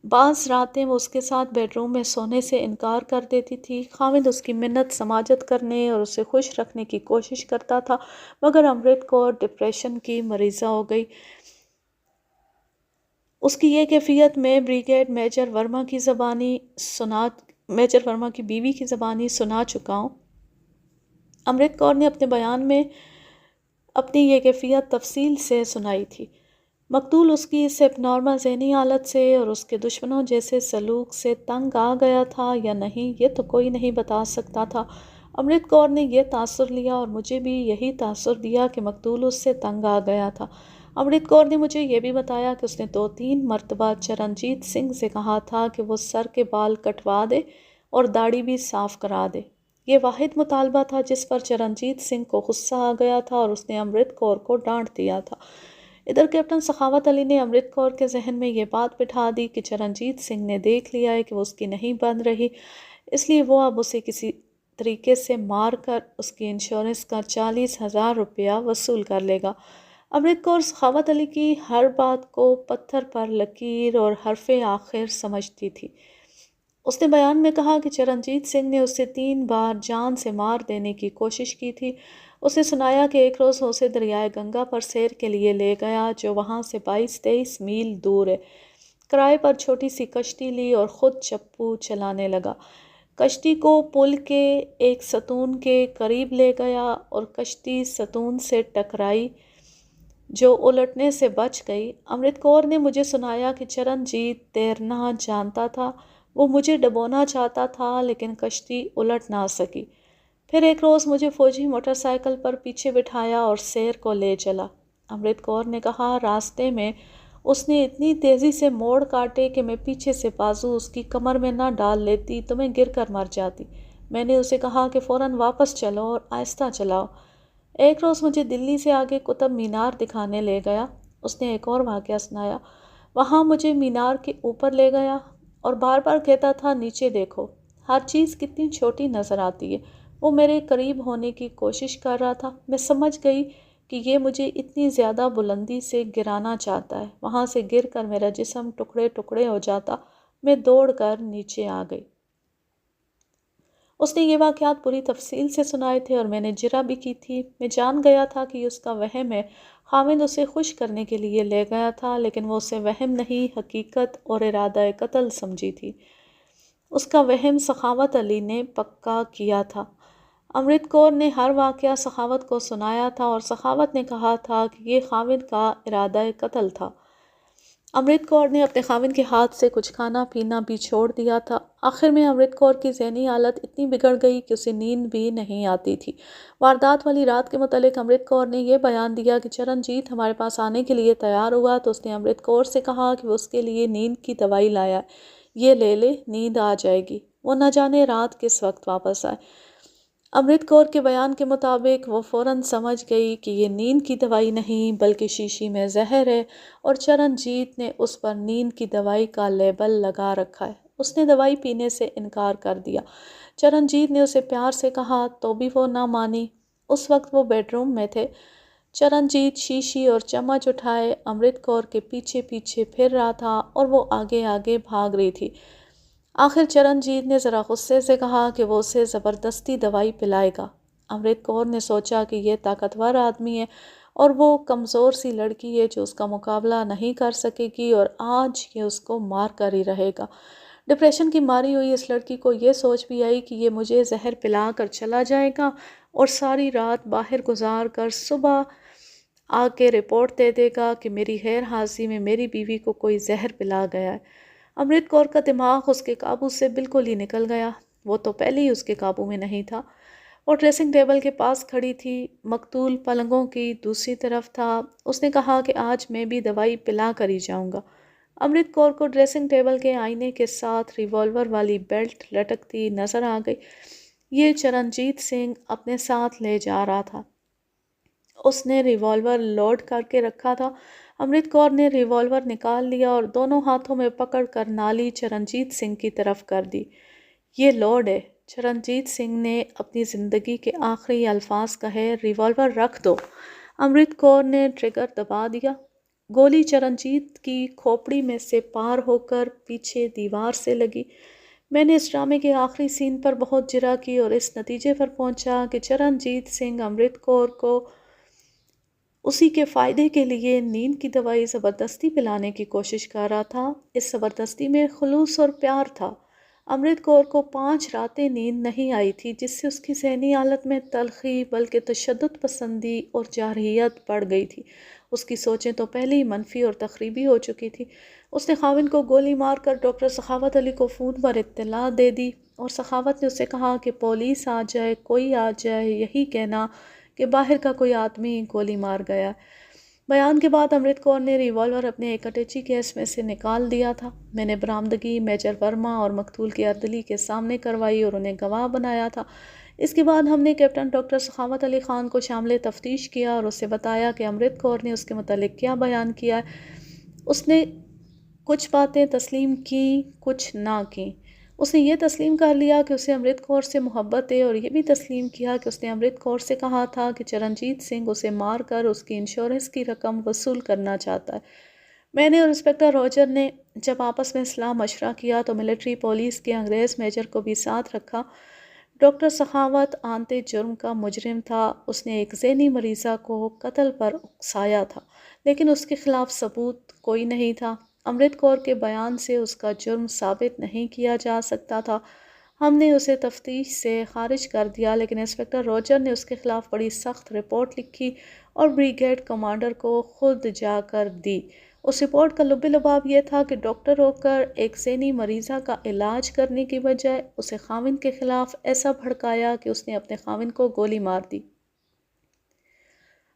بعض راتیں وہ اس کے ساتھ بیڈ روم میں سونے سے انکار کر دیتی تھی۔ خاوند اس کی منت سماجت کرنے اور اسے خوش رکھنے کی کوشش کرتا تھا مگر امرت کور ڈپریشن کی مریضہ ہو گئی۔ اس کی یہ کیفیت میں بریگیڈ میجر ورما کی بیوی کی زبانی سنا چکا ہوں۔ امرت کور نے اپنے بیان میں اپنی یہ کیفیت تفصیل سے سنائی تھی۔ مقتول اس کی اس ایب نارمل ذہنی حالت سے اور اس کے دشمنوں جیسے سلوک سے تنگ آ گیا تھا یا نہیں یہ تو کوئی نہیں بتا سکتا تھا۔ امرت کور نے یہ تاثر لیا اور مجھے بھی یہی تاثر دیا کہ مقتول اس سے تنگ آ گیا تھا۔ امرت کور نے مجھے یہ بھی بتایا کہ اس نے 2-3 مرتبہ چرنجیت سنگھ سے کہا تھا کہ وہ سر کے بال کٹوا دے اور داڑھی بھی صاف کرا دے۔ یہ واحد مطالبہ تھا جس پر چرنجیت سنگھ کو غصہ آ گیا تھا اور اس نے امرت کور کو ڈانٹ دیا تھا۔ ادھر کیپٹن سخاوت علی نے امرت کور کے ذہن میں یہ بات بٹھا دی کہ چرنجیت سنگھ نے دیکھ لیا ہے کہ وہ اس کی نہیں بن رہی، اس لیے وہ اب اسے کسی طریقے سے مار کر اس کی انشورنس کا 40,000 روپیہ وصول کر لے گا۔ امرت کور سخاوت علی کی ہر بات کو پتھر پر لکیر اور حرف آخر سمجھتی تھی۔ اس نے بیان میں کہا کہ چرنجیت سنگھ نے اسے 3 بار جان سے مار دینے کی کوشش کی تھی۔ اس نے سنایا کہ ایک روز وہ اسے دریائے گنگا پر سیر کے لیے لے گیا جو وہاں سے 22-23 میل دور ہے۔ کرائے پر چھوٹی سی کشتی لی اور خود چپو چلانے لگا۔ کشتی کو پل کے ایک ستون کے قریب لے گیا اور کشتی ستون سے ٹکرائی جو الٹنے سے بچ گئی۔ امرت کور نے مجھے سنایا کہ چرنجیت تیرنا جانتا تھا، وہ مجھے ڈبونا چاہتا تھا لیکن کشتی الٹ نہ سکی۔ پھر ایک روز مجھے فوجی موٹر سائیکل پر پیچھے بٹھایا اور سیر کو لے چلا۔ امرت کور نے کہا راستے میں اس نے اتنی تیزی سے موڑ کاٹے کہ میں پیچھے سے بازو اس کی کمر میں نہ ڈال لیتی تو میں گر کر مر جاتی۔ میں نے اسے کہا کہ فوراً واپس چلو اور آہستہ چلاؤ۔ ایک روز مجھے دلی سے آگے قطب مینار دکھانے لے گیا۔ اس نے ایک اور واقعہ سنایا۔ وہاں مجھے مینار کے اوپر لے گیا اور بار بار کہتا تھا نیچے دیکھو، ہر چیز کتنی چھوٹی نظر آتی ہے۔ وہ میرے قریب ہونے کی کوشش کر رہا تھا۔ میں سمجھ گئی کہ یہ مجھے اتنی زیادہ بلندی سے گرانا چاہتا ہے۔ وہاں سے گر کر میرا جسم ٹکڑے ٹکڑے ہو جاتا۔ میں دوڑ کر نیچے آ گئی۔ اس نے یہ واقعات پوری تفصیل سے سنائے تھے اور میں نے جرا بھی کی تھی۔ میں جان گیا تھا کہ اس کا وہم ہے۔ خاوند اسے خوش کرنے کے لیے لے گیا تھا لیکن وہ اسے وہم نہیں، حقیقت اور ارادہ قتل سمجھی تھی۔ اس کا وہم سخاوت علی نے پکا کیا تھا۔ امرت کور نے ہر واقعہ سخاوت کو سنایا تھا اور سخاوت نے کہا تھا کہ یہ خاوند کا ارادہ قتل تھا۔ امرت کور نے اپنے خاوند کے ہاتھ سے کچھ کھانا پینا بھی چھوڑ دیا تھا۔ آخر میں امرت کور کی ذہنی حالت اتنی بگڑ گئی کہ اسے نیند بھی نہیں آتی تھی۔ واردات والی رات کے متعلق امرت کور نے یہ بیان دیا کہ چرنجیت ہمارے پاس آنے کے لیے تیار ہوا تو اس نے امرت کور سے کہا کہ وہ اس کے لیے نیند کی دوائی لایا، یہ لے لے، نیند آ جائے گی۔ وہ نہ جانے رات کس وقت واپس آئے۔ امرت کور کے بیان کے مطابق وہ فوراً سمجھ گئی کہ یہ نیند کی دوائی نہیں بلکہ شیشی میں زہر ہے اور چرنجیت نے اس پر نیند کی دوائی کا لیبل لگا رکھا ہے۔ اس نے دوائی پینے سے انکار کر دیا۔ چرنجیت نے اسے پیار سے کہا تو بھی وہ نہ مانی۔ اس وقت وہ بیڈ روم میں تھے۔ چرنجیت شیشی اور چمچ اٹھائے امرت کور کے پیچھے پیچھے پھر رہا تھا اور وہ آگے آگے بھاگ رہی تھی۔ آخر چرنجیت نے ذرا غصے سے کہا کہ وہ اسے زبردستی دوائی پلائے گا۔ امرت کور نے سوچا کہ یہ طاقتور آدمی ہے اور وہ کمزور سی لڑکی ہے جو اس کا مقابلہ نہیں کر سکے گی اور آج یہ اس کو مار کر ہی رہے گا۔ ڈپریشن کی ماری ہوئی اس لڑکی کو یہ سوچ بھی آئی کہ یہ مجھے زہر پلا کر چلا جائے گا اور ساری رات باہر گزار کر صبح آ کے رپورٹ دے دے گا کہ میری غیر حاضری میں میری بیوی کو کوئی زہر پلا گیا ہے۔ امرت کور کا دماغ اس کے قابو سے بالکل ہی نکل گیا۔ وہ تو پہلے ہی اس کے قابو میں نہیں تھا۔ وہ ڈریسنگ ٹیبل کے پاس کھڑی تھی، مقتول پلنگوں کی دوسری طرف تھا۔ اس نے کہا کہ آج میں بھی دوائی پلا کر ہی جاؤں گا۔ امرت کور کو ڈریسنگ ٹیبل کے آئینے کے ساتھ ریوالور والی بیلٹ لٹکتی نظر آ گئی۔ یہ چرنجیت سنگھ اپنے ساتھ لے جا رہا تھا۔ اس نے ریوالور لوڈ کر کے رکھا تھا۔ امرت کور نے ریوالور نکال لیا اور دونوں ہاتھوں میں پکڑ کر نالی چرنجیت سنگھ کی طرف کر دی۔ یہ لوڈ ہے، چرنجیت سنگھ نے اپنی زندگی کے آخری الفاظ کہے، ریوالور رکھ دو۔ امرت کور نے ٹریگر دبا دیا۔ گولی چرنجیت کی کھوپڑی میں سے پار ہو کر پیچھے دیوار سے لگی۔ میں نے اس ڈرامے کے آخری سین پر بہت جرا کی اور اس نتیجے پر پہنچا کہ چرنجیت سنگھ امرت کور کو اسی کے فائدے کے لیے نیند کی دوائی زبردستی پلانے کی کوشش کر رہا تھا۔ اس زبردستی میں خلوص اور پیار تھا۔ امرت کور کو 5 راتیں نیند نہیں آئی تھی جس سے اس کی ذہنی حالت میں تلخی بلکہ تشدد پسندی اور جارحیت بڑھ گئی تھی۔ اس کی سوچیں تو پہلے ہی منفی اور تخریبی ہو چکی تھی۔ اس نے خاوند کو گولی مار کر ڈاکٹر سخاوت علی کو فون پر اطلاع دے دی اور سخاوت نے اسے کہا کہ پولیس آ جائے، کوئی آ جائے، یہی کہنا کہ باہر کا کوئی آدمی گولی مار گیا۔ بیان کے بعد امرت کور نے ریوالور اپنے ایک اٹیچی کیس میں سے نکال دیا تھا۔ میں نے برآمدگی میجر ورما اور مقتول کی عردلی کے سامنے کروائی اور انہیں گواہ بنایا تھا۔ اس کے بعد ہم نے کیپٹن ڈاکٹر سخاوت علی خان کو شامل تفتیش کیا اور اسے بتایا کہ امرت کور نے اس کے متعلق کیا بیان کیا ہے۔ اس نے کچھ باتیں تسلیم کیں، کچھ نہ کیں۔ اس نے یہ تسلیم کر لیا کہ اسے امرت کور سے محبت ہے، اور یہ بھی تسلیم کیا کہ اس نے امرت کور سے کہا تھا کہ چرنجیت سنگھ اسے مار کر اس کی انشورنس کی رقم وصول کرنا چاہتا ہے۔ میں نے اور انسپکٹر راجر نے جب آپس میں صلاح مشورہ کیا تو ملٹری پولیس کے انگریز میجر کو بھی ساتھ رکھا۔ ڈاکٹر سخاوت آنتے جرم کا مجرم تھا۔ اس نے ایک ذہنی مریضہ کو قتل پر اکسایا تھا، لیکن اس کے خلاف ثبوت کوئی نہیں تھا۔ امرت کور کے بیان سے اس کا جرم ثابت نہیں کیا جا سکتا تھا۔ ہم نے اسے تفتیش سے خارج کر دیا، لیکن انسپکٹر راجر نے اس کے خلاف بڑی سخت رپورٹ لکھی اور بریگیڈ کمانڈر کو خود جا کر دی۔ اس رپورٹ کا لب لباب یہ تھا کہ ڈاکٹر ہو کر ایک ذہنی مریضہ کا علاج کرنے کی بجائے اسے خاوند کے خلاف ایسا بھڑکایا کہ اس نے اپنے خاوند کو گولی مار دی۔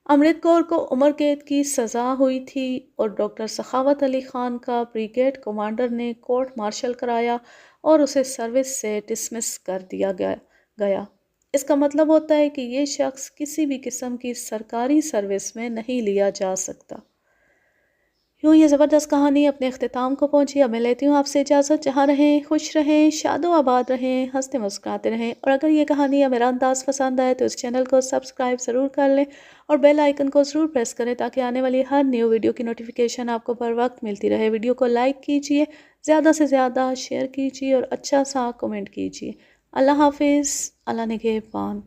امرت کور کو عمر قید کی سزا ہوئی تھی اور ڈاکٹر سخاوت علی خان کا بریگیڈ کمانڈر نے کورٹ مارشل کرایا اور اسے سروس سے ڈسمس کر دیا گیا۔ اس کا مطلب ہوتا ہے کہ یہ شخص کسی بھی قسم کی سرکاری سروس میں نہیں لیا جا سکتا۔ یوں یہ زبردست کہانی اپنے اختتام کو پہنچی۔ اب میں لیتی ہوں آپ سے اجازت۔ جہاں رہیں خوش رہیں، شاد و آباد رہیں، ہنستے مسکراتے رہیں، اور اگر یہ کہانی یا میرا انداز پسند آئے تو اس چینل کو سبسکرائب ضرور کر لیں اور بیل آئیکن کو ضرور پریس کریں تاکہ آنے والی ہر نیو ویڈیو کی نوٹیفیکیشن آپ کو بر وقت ملتی رہے۔ ویڈیو کو لائک کیجئے، زیادہ سے زیادہ شیئر کیجئے اور اچھا سا کمنٹ کیجئے۔ اللہ حافظ، اللہ نگہبان۔